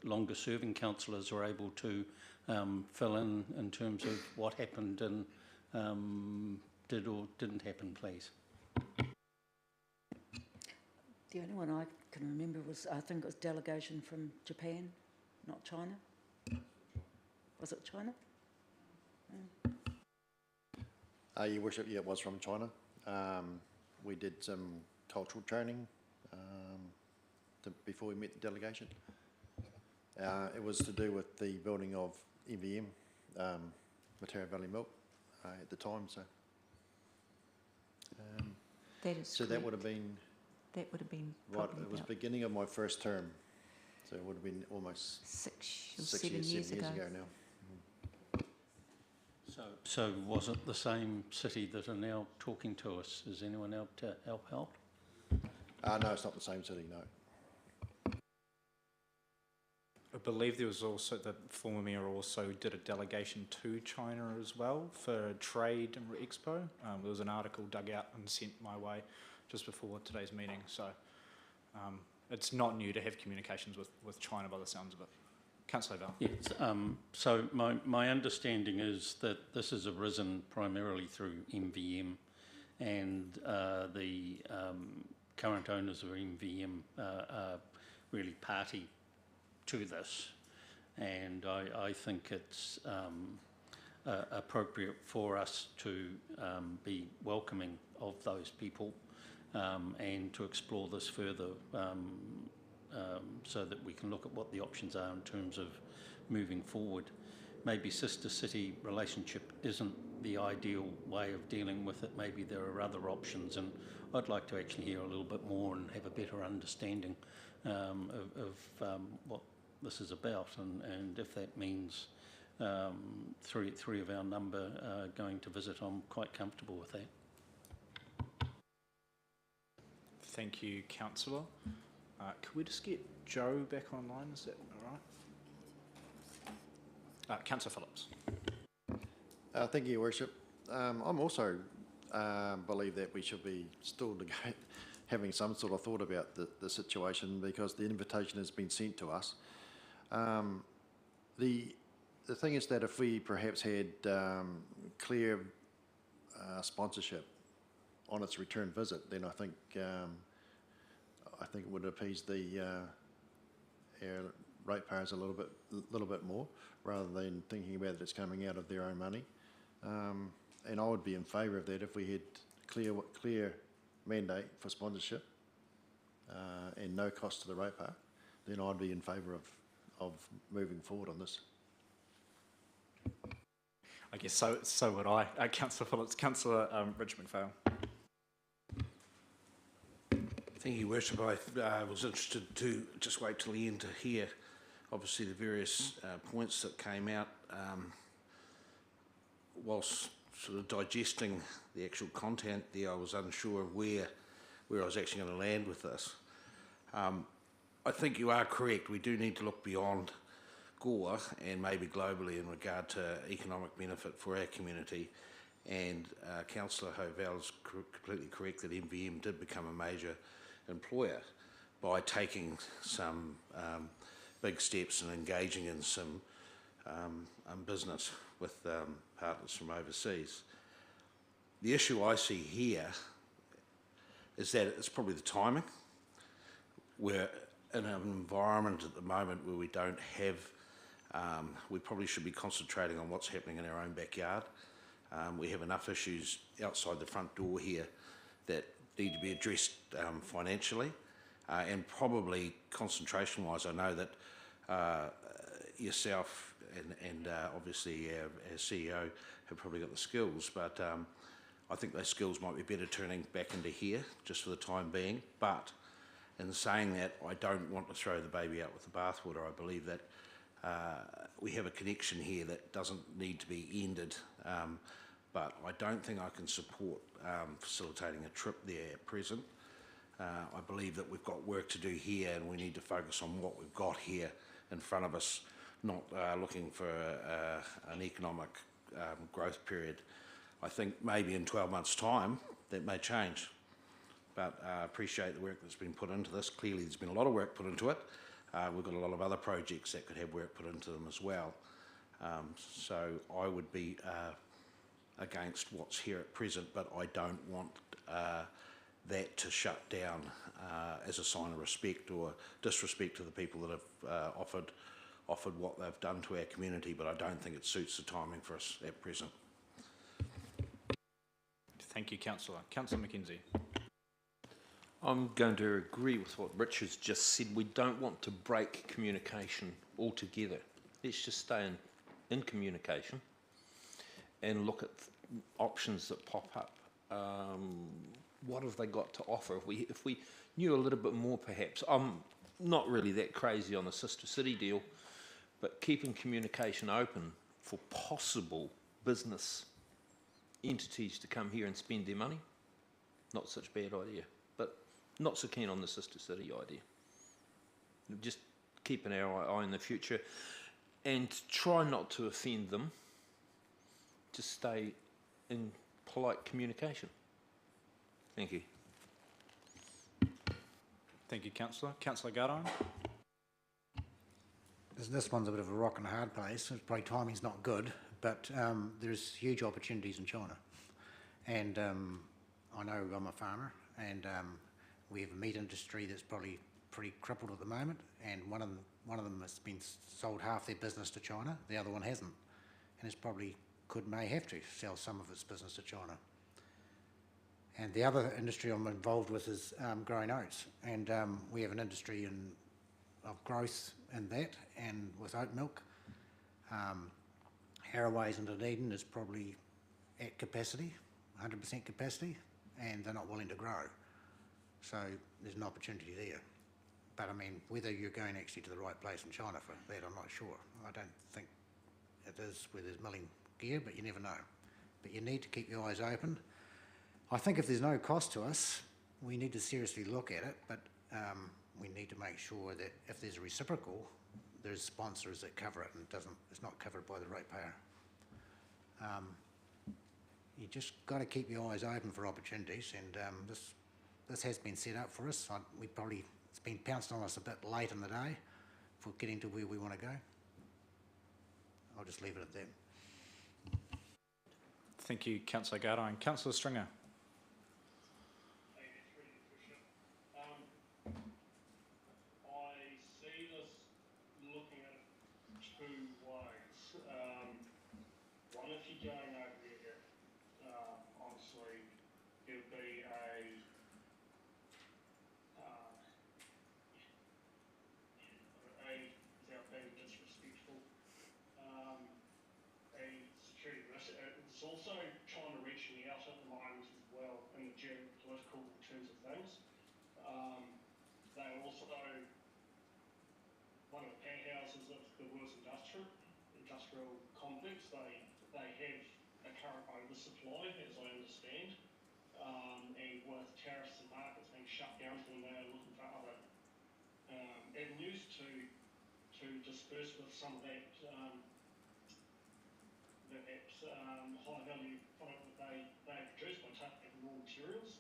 longer serving councillors are able to fill in terms of what happened and did or didn't happen, please. The only one I can remember was, I think it was delegation from Japan, not China. Was it China? Your Worship, yeah, it was from China. We did some cultural training before we met the delegation. It was to do with the building of MVM, Mataura Valley Milk, at the time. So, That is so that correct. would have been That would have been right. probably It was about beginning of my first term, so it would have been almost 6 or 6 7 years ago. now. So was it the same city that are now talking to us? Is anyone able to help out? No, it's not the same city. No. I believe there was also, the former mayor also did a delegation to China as well for trade and expo. There was an article dug out and sent my way just before today's meeting. So it's not new to have communications with China by the sounds of it. Councillor Val. Yes, so my understanding is that this has arisen primarily through MVM, and the current owners of MVM are really party to this, and I think it's appropriate for us to be welcoming of those people and to explore this further so that we can look at what the options are in terms of moving forward. Maybe sister city relationship isn't the ideal way of dealing with it. Maybe there are other options, and I'd like to actually hear a little bit more and have a better understanding of what this is about, and if that means three of our number going to visit, I'm quite comfortable with that. Thank you, Councillor. Could we just get Joe back online? Is that all right? Councillor Phillips. Thank you, Your Worship. I'm also believe that we should be still having some sort of thought about the situation, because the invitation has been sent to us. The thing is that if we perhaps had clear sponsorship on its return visit, then I think it would appease the our ratepayers a little bit more, rather than thinking about it as coming out of their own money. And I would be in favour of that if we had clear mandate for sponsorship and no cost to the ratepayer. Then I'd be in favour of moving forward on this. I guess so would I. Councillor Phillips. Councillor Richard McPhail. Thank you, Worship. I was interested to just wait till the end to hear, obviously, the various points that came out whilst sort of digesting the actual content there. I was unsure of where I was actually going to land with this. I think you are correct. We do need to look beyond Gore and maybe globally in regard to economic benefit for our community. And Councillor Hovell is completely correct that MVM did become a major employer by taking some big steps and engaging in some business with partners from overseas. The issue I see here is that it's probably the timing. We're in an environment at the moment where we don't have, we probably should be concentrating on what's happening in our own backyard. We have enough issues outside the front door here that need to be addressed financially, and probably concentration-wise. I know that yourself and obviously our CEO have probably got the skills, but I think those skills might be better turning back into here just for the time being. But in saying that, I don't want to throw the baby out with the bathwater. I believe that we have a connection here that doesn't need to be ended, but I don't think I can support facilitating a trip there at present. I believe that we've got work to do here, and we need to focus on what we've got here in front of us, not looking for an economic growth period. I think maybe in 12 months' time that may change, but I appreciate the work that's been put into this. Clearly there's been a lot of work put into it. We've got a lot of other projects that could have work put into them as well. So I would be against what's here at present, but I don't want that to shut down as a sign of respect or disrespect to the people that have offered offered what they've done to our community, but I don't think it suits the timing for us at present. Thank you, Councillor. Councillor Mackenzie. I'm going to agree with what Richard's just said. We don't want to break communication altogether. Let's just stay in communication and look at options that pop up. What have they got to offer? If we knew a little bit more, perhaps. I'm not really that crazy on the Sister City deal, but keeping communication open for possible business entities to come here and spend their money, not such a bad idea. But not so keen on the Sister City idea. Just keep an eye on the future and try not to offend them. Just stay in polite communication. Thank you. Thank you, Councillor. Councillor Gardine. This one's a bit of a rock and a hard place. Probably timing's not good, but there's huge opportunities in China. And I know I'm a farmer, and we have a meat industry that's probably pretty crippled at the moment, and one of them has been sold half their business to China, the other one hasn't, and it's probably may have to sell some of its business to China. And the other industry I'm involved with is growing oats, and we have an industry of growth in that, and with oat milk. Harraways in Dunedin is probably at capacity, 100% capacity, and they're not willing to grow. So there's an opportunity there. But I mean, whether you're going actually to the right place in China for that, I'm not sure. I don't think it is where there's milling gear, but you never know. But you need to keep your eyes open. I think if there's no cost to us, we need to seriously look at it, but we need to make sure that if there's a reciprocal, there's sponsors that cover it and it's not covered by the ratepayer. You just got to keep your eyes open for opportunities, and this has been set up for us. It's been pounced on us a bit late in the day for getting to where we want to go. I'll just leave it at that. Thank you, Councillor Gardine. Councillor Stringer. It's also China reaching out at the moment as well in the geopolitical terms of things. They're also one of the powerhouses of the world's industrial complex. They have a current oversupply, as I understand, and with tariffs and markets being shut down, then they're looking for other avenues to disperse with some of that high value product that they produce by taking raw materials.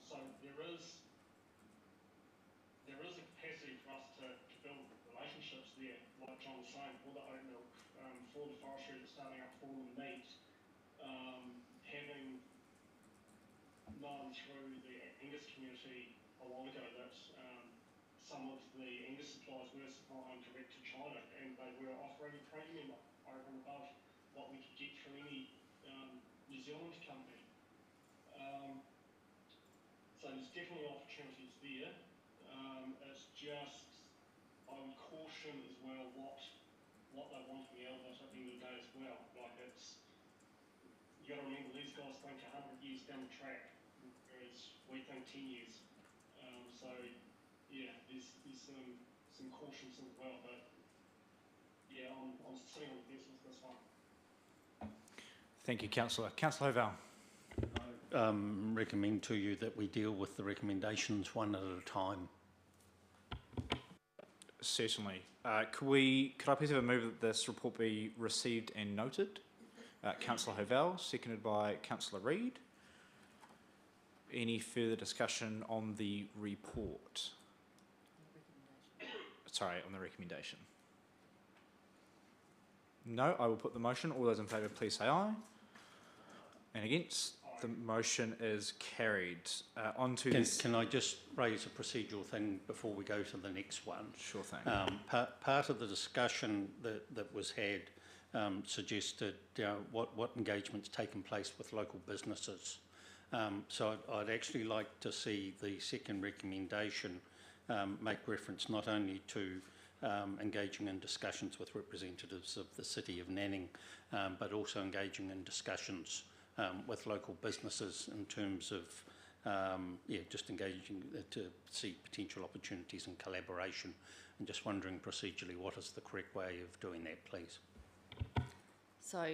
So there is a capacity for us to build relationships there, like John was saying, for the oat milk, for the forestry that's starting up for the meat, having known through the Angus community a while ago that some of the Angus suppliers were supplying direct to China, and they were offering a premium over and above what we could get from any New Zealand company. So there's definitely opportunities there. It's just, I would caution as well what they want to be able to at the end of the day as well. Like you got to remember these guys think 100 years down the track, whereas we think 10 years. So yeah, there's some cautions as well, but yeah, I'm sitting on the fence with this one. Thank you, Councillor. Councillor Hoval. Recommend to you that we deal with the recommendations one at a time. Certainly. Could I please have a move that this report be received and noted? Councillor Hoval, seconded by Councillor Reid. Any further discussion on the report? Sorry, on the recommendation. No, I will put the motion. All those in favour, please say aye. And against? The motion is carried. On to Can, this. can I just raise a procedural thing before we go to the next one? Sure thing. Part of the discussion that was had suggested what engagement's taken place with local businesses. So I'd actually like to see the second recommendation make reference not only to engaging in discussions with representatives of the City of Nanning, but also engaging in discussions with local businesses in terms of just engaging to see potential opportunities and collaboration. And just wondering procedurally, what is the correct way of doing that, please? So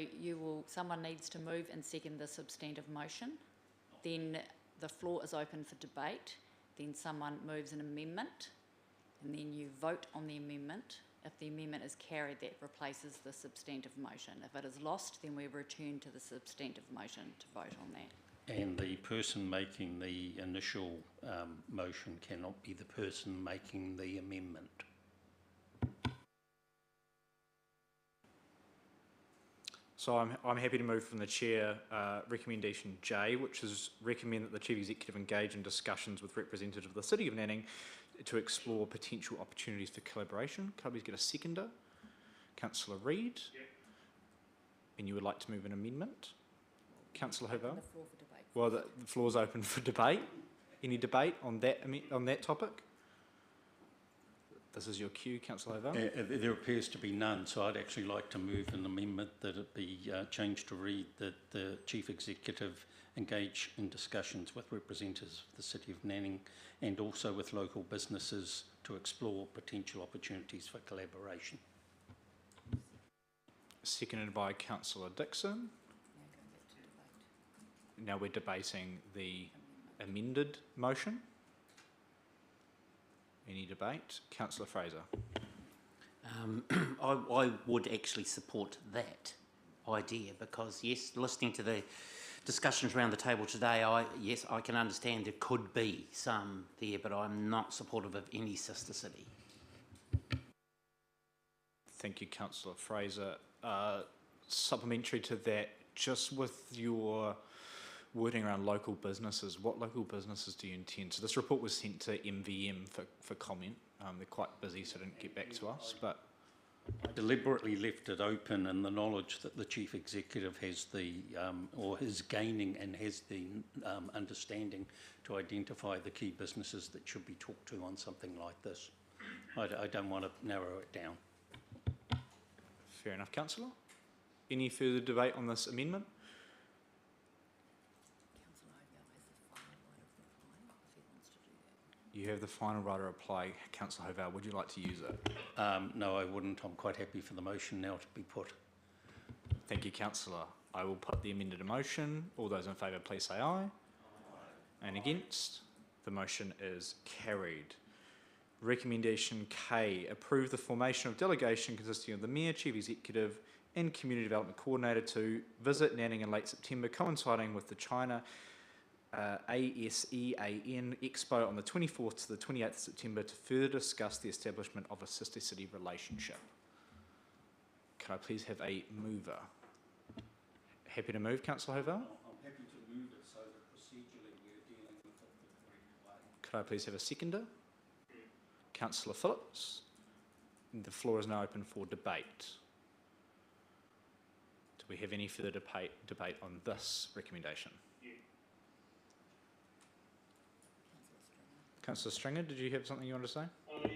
someone needs to move and second the substantive motion. Then the floor is open for debate. Then someone moves an amendment, and then you vote on the amendment. If the amendment is carried, that replaces the substantive motion. If it is lost, then we return to the substantive motion to vote on that. And the person making the initial motion cannot be the person making the amendment. So I'm happy to move from the chair recommendation J, which is recommend that the Chief Executive engage in discussions with representatives of the City of Nanning to explore potential opportunities for collaboration. Can I please get a seconder? Councillor Reid. Yep. And you would like to move an amendment? Councillor Hovell? The floor for debate. Well, the floor's open for debate. Any debate on that topic? This is your cue, Councillor Hovell. There appears to be none, so I'd actually like to move an amendment that it be changed to read that the Chief Executive engage in discussions with representatives of the City of Nanning and also with local businesses to explore potential opportunities for collaboration. Seconded by Councillor Dixon. Now we're debating the amended motion. Any debate? Councillor Fraser. I would actually support that idea because, yes, listening to the discussions around the table today, I can understand there could be some there, but I'm not supportive of any sister city. Thank you, Councillor Fraser. Supplementary to that, just with your wording around local businesses, what local businesses do you intend? So this report was sent to MVM for comment. They're quite busy, so didn't get back to us, but I deliberately left it open in the knowledge that the Chief Executive has the, or is gaining and has the understanding to identify the key businesses that should be talked to on something like this. I don't want to narrow it down. fair enough, Councillor. Any further debate on this amendment? You have the final right of reply. Councillor Hovell, would you like to use it? No, I wouldn't. I'm quite happy for the motion now to be put. Thank you, Councillor. I will put the amended motion. All those in favour, please say aye. Aye. And against? The motion is carried. Recommendation K, approve the formation of delegation consisting of the Mayor, Chief Executive and Community Development Coordinator to visit Nanning in late September, coinciding with the China ASEAN Expo on the 24th to the 28th of September to further discuss the establishment of a sister city relationship. Can I please have a mover? Happy to move, Councillor Hovell? I'm happy to move it so that procedurally we're dealing with it the correct way. Could I please have a seconder? Councillor Phillips. The floor is now open for debate. Do we have any further debate on this recommendation? Yeah. Councillor Stringer, did you have something you want to say? Yeah.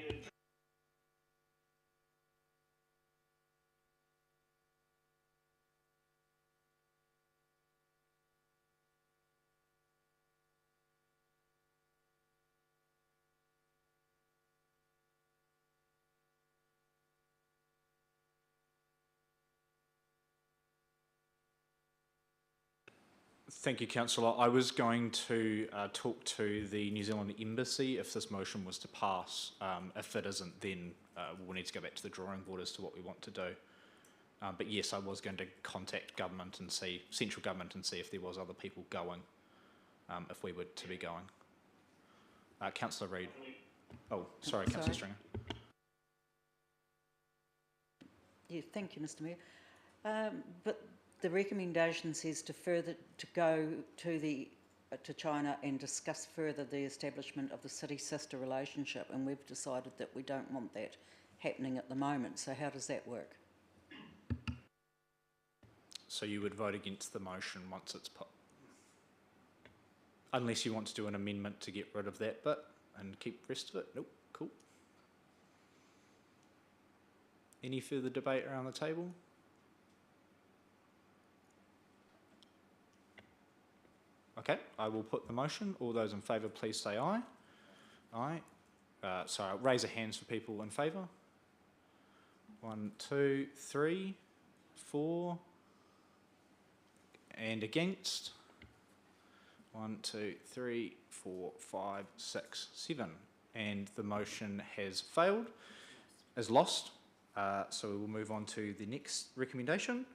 Thank you, Councillor. I was going to talk to the New Zealand Embassy if this motion was to pass. If it isn't, then we'll need to go back to the drawing board as to what we want to do. But yes, I was going to contact government and see, central government, and see if there was other people going, if we were to be going. Councillor Reid. Oh, sorry, Councillor Stringer. Yeah, thank you, Mr Mayor. But the recommendation says to go to China and discuss further the establishment of the city-sister relationship, and we've decided that we don't want that happening at the moment. So how does that work? So you would vote against the motion once it's put? Unless you want to do an amendment to get rid of that bit and keep the rest of it? Nope, cool. Any further debate around the table? Okay, I will put the motion. All those in favour, please say aye. Aye. Sorry, raise of hands for people in favour. 1, 2, 3, 4. And against? 1, 2, 3, 4, 5, 6, 7. And the motion has failed, is lost. So we will move on to the next recommendation,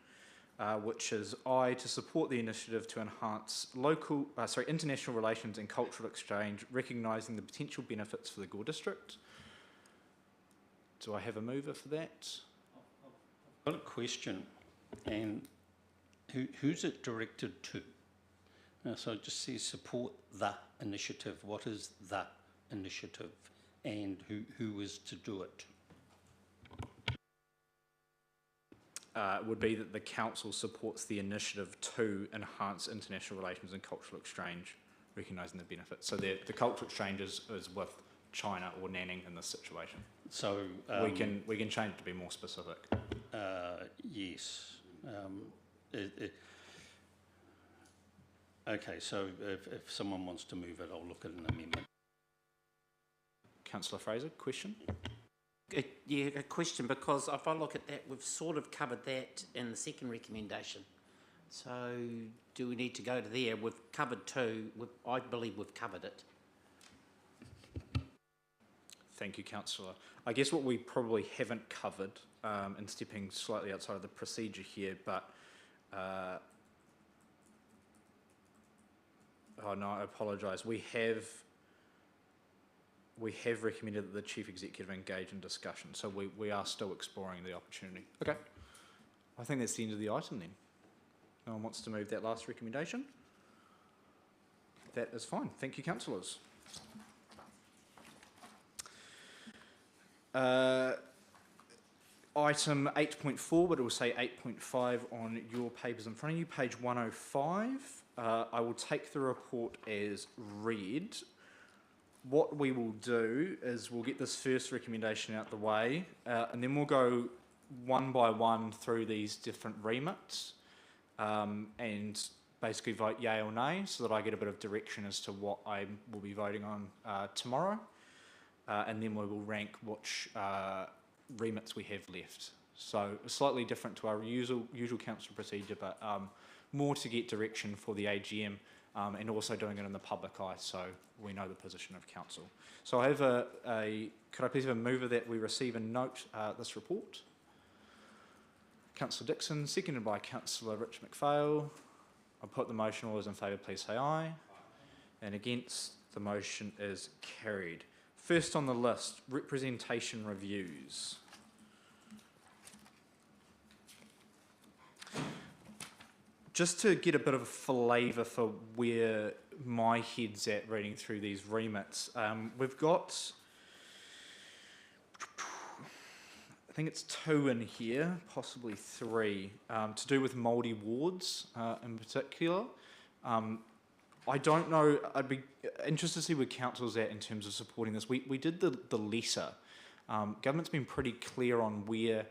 which is I to support the initiative to enhance international relations and cultural exchange, recognising the potential benefits for the Gore District. Do I have a mover for that? I've got a question, and who's it directed to? So it just says support the initiative. What is the initiative, and who is to do it? Would be that the council supports the initiative to enhance international relations and cultural exchange, recognising the benefits. So the cultural exchange is with China or Nanning in this situation. So we can change it to be more specific. Yes. Okay. So if someone wants to move it, I'll look at an amendment. Councillor Fraser, question. Yeah, a question, because if I look at that, we've sort of covered that in the second recommendation. So do we need to go to there? We've covered 2. I believe we've covered it. Thank you, Councillor. I guess what we probably haven't covered, and stepping slightly outside of the procedure here, but oh no, I apologise. We have recommended that the Chief Executive engage in discussion, so we are still exploring the opportunity. Okay. I think that's the end of the item then. No one wants to move that last recommendation? That is fine. Thank you, councillors. Item 8.4, but it will say 8.5 on your papers in front of you, page 105. I will take the report as read. What we will do is we'll get this first recommendation out the way, and then we'll go one by one through these different remits and basically vote yay or nay so that I get a bit of direction as to what I will be voting on tomorrow, and then we will rank which remits we have left. So slightly different to our usual council procedure, but more to get direction for the AGM. And also doing it in the public eye, so we know the position of council. So I have could I please have a mover that we receive and note this report? Councillor Dixon, seconded by Councillor Rich McPhail. I'll put the motion. All those in favour, please say aye. And against, the motion is carried. First on the list, representation reviews. Just to get a bit of a flavour for where my head's at reading through these remits, we've got, I think it's 2 in here, possibly 3, to do with Māori wards in particular. I don't know, I'd be interested to see where council's at in terms of supporting this. We did the letter. Government's been pretty clear on where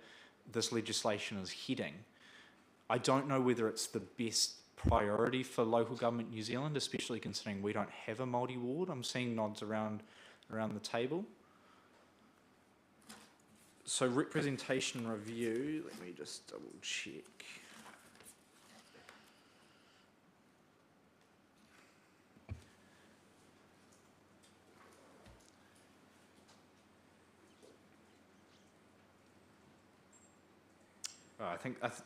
this legislation is heading. I don't know whether it's the best priority for local government New Zealand, especially considering we don't have a Māori ward. I'm seeing nods around the table. So representation review, let me just double check.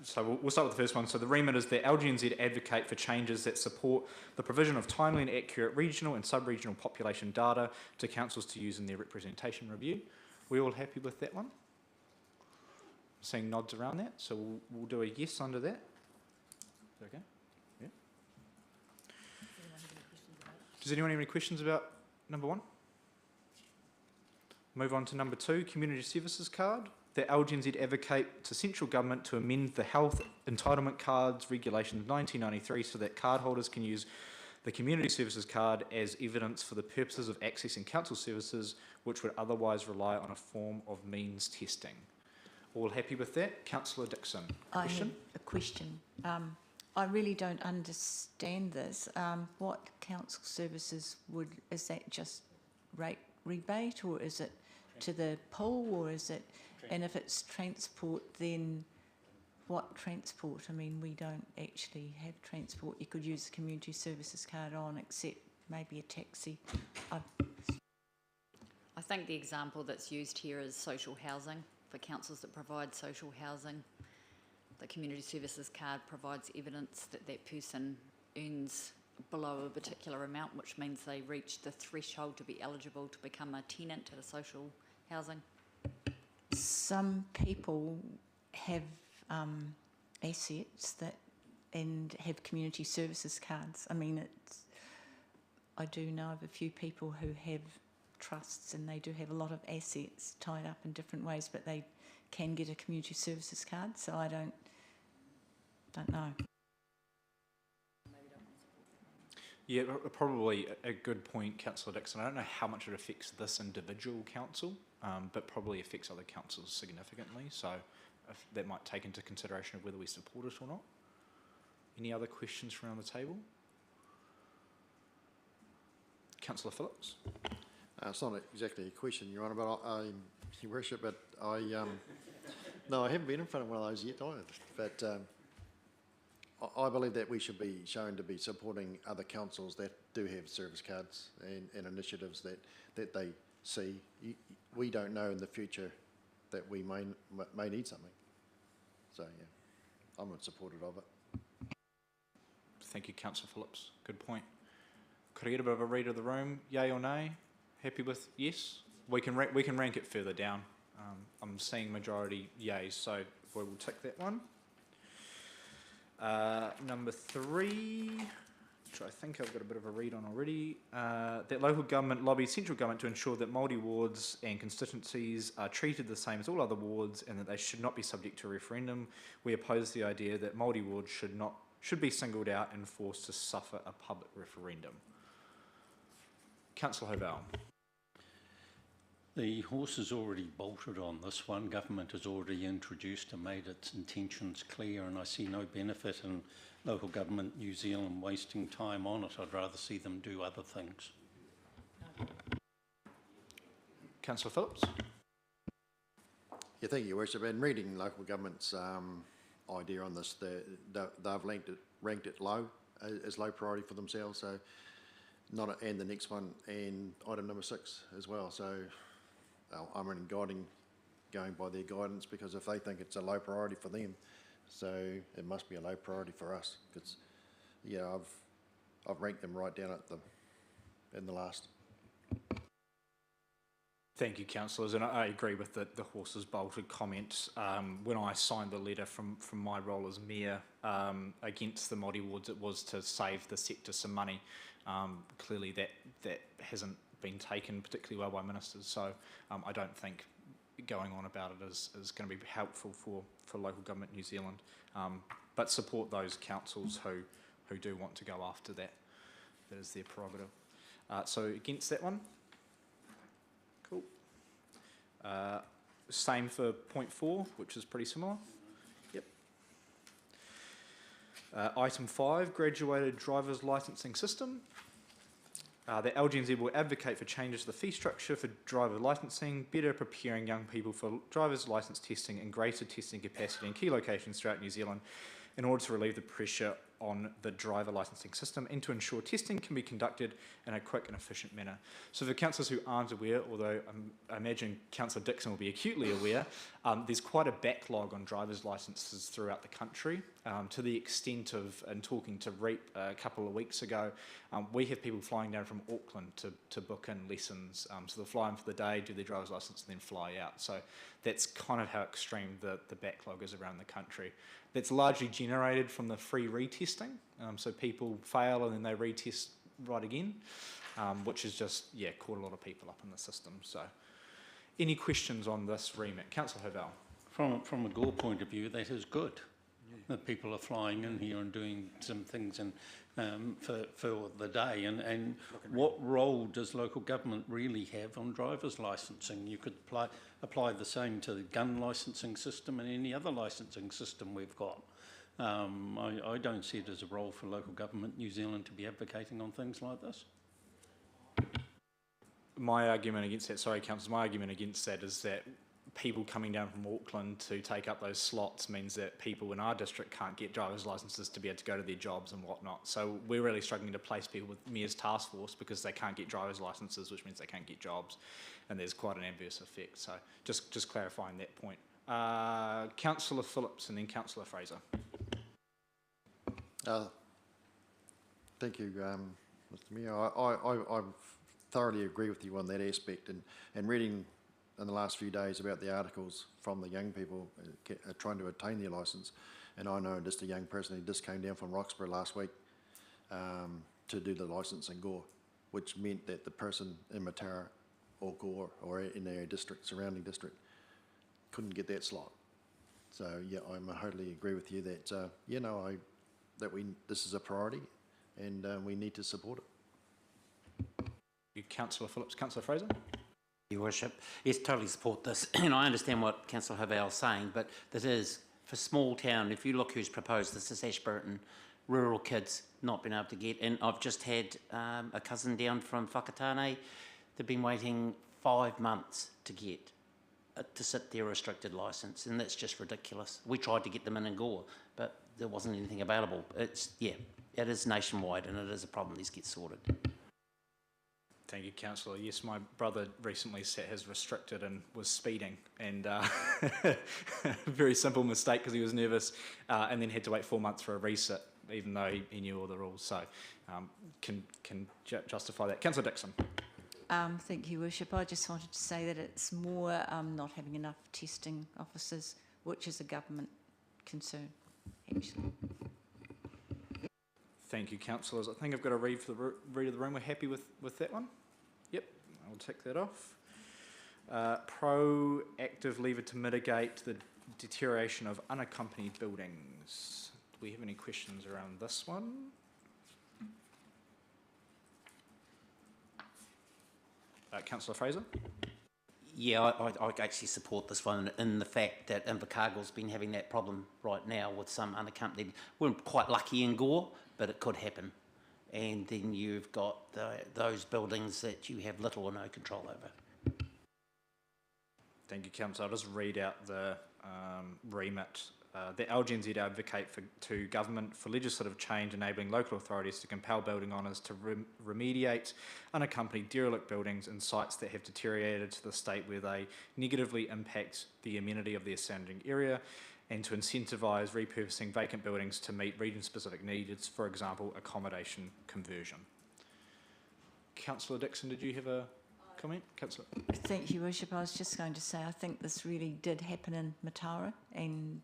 So we'll start with the first one. So the remit is that LGNZ advocate for changes that support the provision of timely and accurate regional and sub-regional population data to councils to use in their representation review. We all happy with that one? Seeing nods around that, so we'll do a yes under that. Is that okay? Yeah. Does anyone have any questions about number 1? Move on to number 2, community services card. That LGNZ advocate to central government to amend the health entitlement cards regulations 1993 so that cardholders can use the community services card as evidence for the purposes of accessing council services which would otherwise rely on a form of means testing. All happy with that? Councillor Dixon, question? I have a question. I really don't understand this. What council services is that just rate rebate, or is it to the pool, or is it, and if it's transport, then what transport? I mean, we don't actually have transport you could use the community services card on, except maybe a taxi. I think the example that's used here is social housing. For councils that provide social housing, the community services card provides evidence that that person earns below a particular amount, which means they reach the threshold to be eligible to become a tenant at a social housing. Some people have assets and have community services cards. I mean, I do know of a few people who have trusts and they do have a lot of assets tied up in different ways, but they can get a community services card. So I don't know. Yeah, probably a good point, Councillor Dixon. I don't know how much it affects this individual council, but probably affects other councils significantly. So if that might take into consideration of whether we support it or not. Any other questions from around the table? Councillor Phillips. It's not exactly a question, Your Honour, but Your Worship, but no, I haven't been in front of one of those yet either. But I believe that we should be shown to be supporting other councils that do have service cards and initiatives that they see. We don't know in the future that we may need something. So yeah, I'm supportive of it. Thank you, Councillor Phillips. Good point. Could I get a bit of a read of the room? Yay or nay? Happy with yes? We can rank it further down. I'm seeing majority yays, so we will tick that one. Number 3, which I think I've got a bit of a read on already, that local government lobbies central government to ensure that Māori wards and constituencies are treated the same as all other wards and that they should not be subject to a referendum. We oppose the idea that Māori wards should be singled out and forced to suffer a public referendum. Councillor Hovell. The horse is already bolted on this one. Government has already introduced and made its intentions clear, and I see no benefit in local government New Zealand wasting time on it. I'd rather see them do other things. Councillor Phillips. Yeah, thank you, Your Worship. And reading local government's idea on this, they've ranked it low, as low priority for themselves. So, and the next one, and item number 6 as well. So, I'm going by their guidance, because if they think it's a low priority for them, so it must be a low priority for us. Because yeah, I've ranked them right down in the last. Thank you, councillors, and I agree with the horses bolted comment. When I signed the letter from my role as mayor against the Māori wards, it was to save the sector some money. Clearly that hasn't been taken particularly well by ministers, so I don't think going on about it is going to be helpful for local government New Zealand, but support those councils who do want to go after that. That is their prerogative. So against that one? Cool. Same for point 4, which is pretty similar. Yep. Item 5, graduated driver's licensing system. The LGNZ will advocate for changes to the fee structure for driver licensing, better preparing young people for driver's licence testing and greater testing capacity in key locations throughout New Zealand in order to relieve the pressure on the driver licensing system and to ensure testing can be conducted in a quick and efficient manner. So for councillors who aren't aware, although I imagine Councillor Dixon will be acutely aware, there's quite a backlog on driver's licences throughout the country, to the extent of, and talking to REAP a couple of weeks ago, we have people flying down from Auckland to book in lessons. So they'll fly in for the day, do their driver's licence and then fly out. So that's kind of how extreme the backlog is around the country. That's largely generated from the free retest retesting. So people fail and then they retest right again, which is just, yeah, caught a lot of people up in the system. So any questions on this remit? Councillor Hovell. From a Gore point of view, that is good. That people are flying in here and doing some things and for the day. And what role does local government really have on driver's licensing? You could apply the same to the gun licensing system and any other licensing system we've got. I don't see it as a role for local government New Zealand to be advocating on things like this. My argument against that, sorry, councillors, my argument against that is that people coming down from Auckland to take up those slots means that people in our district can't get driver's licences to be able to go to their jobs and whatnot. So we're really struggling to place people with Mayor's task force because they can't get driver's licences, which means they can't get jobs, and there's quite an adverse effect. So just clarifying that point. Councillor Phillips and then Councillor Fraser. Thank you, Mr. Mayor. I thoroughly agree with you on that aspect, and reading in the last few days about the articles from the young people trying to attain their licence, and I know just a young person who just came down from Roxburgh last week to do the licence in Gore, which meant that the person in Mataura or Gore or in their district, surrounding district, couldn't get that slot. So yeah, I totally agree with you that this is a priority, and we need to support it. Councillor Phillips. Councillor Fraser. Your Worship, yes, totally support this, and I understand what Councillor Hovell is saying, but that is, for small town, if you look who's proposed this is Ashburton, rural kids not been able to get, and I've just had a cousin down from Whakatane, they've been waiting 5 months to get to sit their restricted licence, and that's just ridiculous. We tried to get them in Gore, but there wasn't anything available. It is nationwide, and it is a problem. These get sorted. Thank you, Councillor. Yes, my brother recently sat his restricted and was speeding, and very simple mistake because he was nervous, and then had to wait 4 months for a resit, even though he knew all the rules. So, can justify that. Councillor Dixon. Thank you, Worship. I just wanted to say that it's more not having enough testing officers, which is a government concern, actually. Thank you, councillors. I think I've got a read of the room. We're happy with that one? Yep, I'll tick that off. Proactive lever to mitigate the deterioration of unaccompanied buildings. Do we have any questions around this one? Councillor Fraser? Yeah, I actually support this one in the fact that Invercargill's been having that problem right now with some unaccompanied. We're quite lucky in Gore, but it could happen. And then you've got those buildings that you have little or no control over. Thank you, Councillor. I'll just read out the remit. The LGNZ advocate to government for legislative change enabling local authorities to compel building owners to remediate unaccompanied derelict buildings in sites that have deteriorated to the state where they negatively impact the amenity of their surrounding area, and to incentivise repurposing vacant buildings to meet region-specific needs, for example, accommodation conversion. Councillor Dixon, did you have a comment? Councillor. Thank you, Worship. I was just going to say I think this really did happen in Mataura, and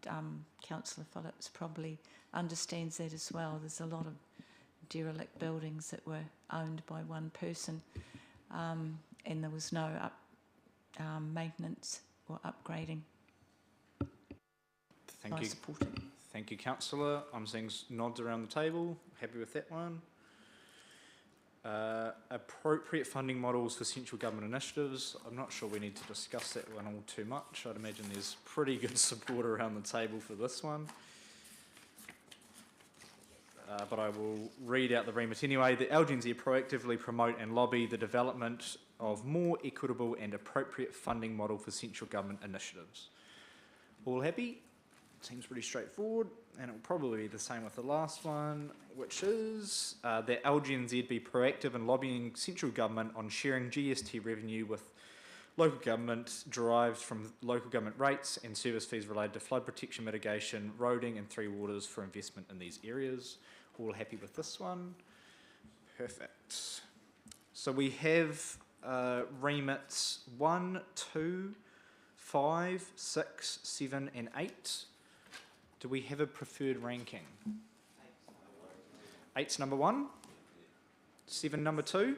Councillor Phillips probably understands that as well. There's a lot of derelict buildings that were owned by one person, and there was no maintenance or upgrading. Thank you. Thank you, Councillor. I'm seeing nods around the table. Happy with that one. Appropriate funding models for central government initiatives. I'm not sure we need to discuss that one all too much. I'd imagine there's pretty good support around the table for this one. But I will read out the remit anyway. The LGNZ proactively promote and lobby the development of more equitable and appropriate funding model for central government initiatives. All happy? Seems pretty straightforward, and it will probably be the same with the last one, which is that LGNZ be proactive in lobbying central government on sharing GST revenue with local government derived from local government rates and service fees related to flood protection mitigation, roading and three waters for investment in these areas. All happy with this one? Perfect. So we have remits 1, 2, 5, 6, 7 and 8. Do we have a preferred ranking? 8's number 1. 7 number 2.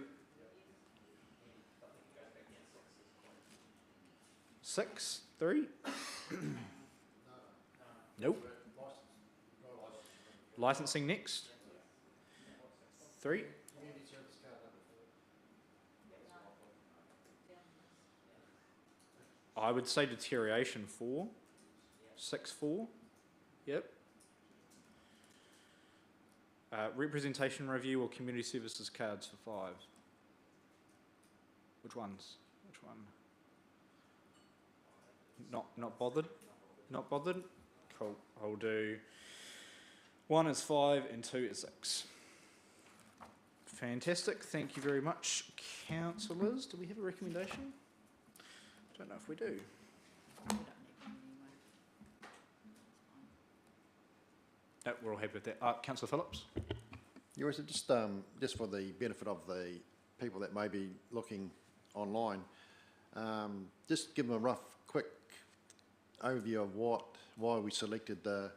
6, 3. Nope. Licensing next. 3. I would say deterioration 4. 6, 4. Yep. Representation review or community services cards for 5. Which ones? Which one? Not bothered? Not bothered? Cool. I'll do 1 is 5 and 2 is 6. Fantastic. Thank you very much, councillors. Do we have a recommendation? Don't know if we do. No, we're all happy with that. Councillor Phillips? Your Worship, just for the benefit of the people that may be looking online, just give them a rough, quick overview of why we selected the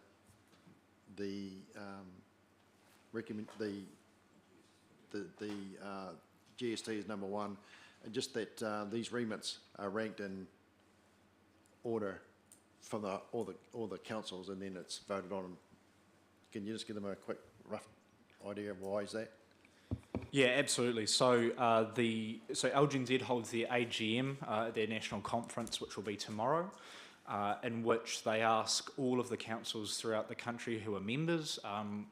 GST as number 1, and just that these remits are ranked in order from all the councils, and then it's voted on. Can you just give them a quick, rough idea of why is that? Yeah, absolutely. So LGNZ holds their AGM, their national conference, which will be tomorrow, in which they ask all of the councils throughout the country who are members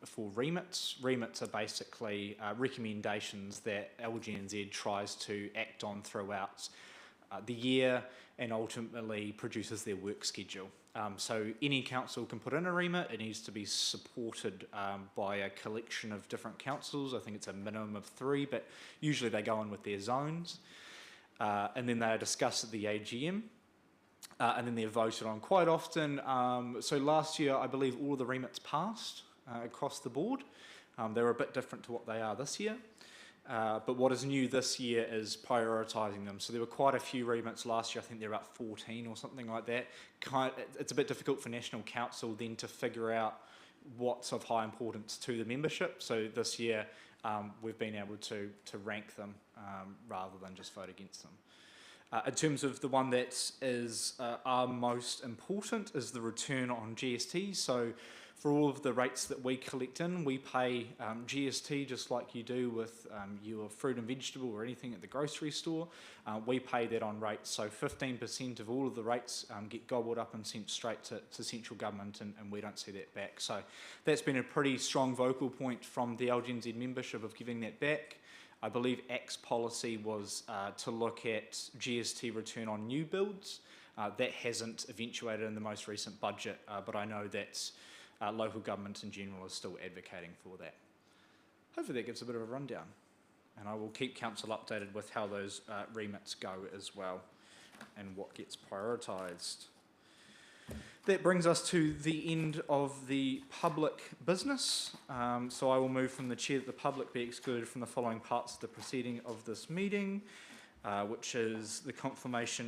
for remits. Remits are basically recommendations that LGNZ tries to act on throughout the year and ultimately produces their work schedule. So any council can put in a remit. It needs to be supported by a collection of different councils. I think it's a minimum of 3, but usually they go in with their zones. And then they are discussed at the AGM. And then they're voted on quite often. So last year, I believe all of the remits passed across the board. They were a bit different to what they are this year. But what is new this year is prioritising them. So there were quite a few remits last year. I think there were about 14 or something like that. It's a bit difficult for National Council then to figure out what's of high importance to the membership. So this year we've been able to rank them rather than just vote against them. In terms of the one that is our most important is the return on GST. So for all of the rates that we collect in, we pay GST just like you do with your fruit and vegetable or anything at the grocery store. We pay that on rates. So 15% of all of the rates get gobbled up and sent straight to central government, and we don't see that back. So that's been a pretty strong vocal point from the LGNZ membership of giving that back. I believe ACT's policy was to look at GST return on new builds. That hasn't eventuated in the most recent budget, but I know that local government in general is still advocating for that. Hopefully that gives a bit of a rundown, and I will keep council updated with how those remits go as well and what gets prioritised. That brings us to the end of the public business. So I will move from the chair that the public be excluded from the following parts of the proceeding of this meeting, which is the confirmation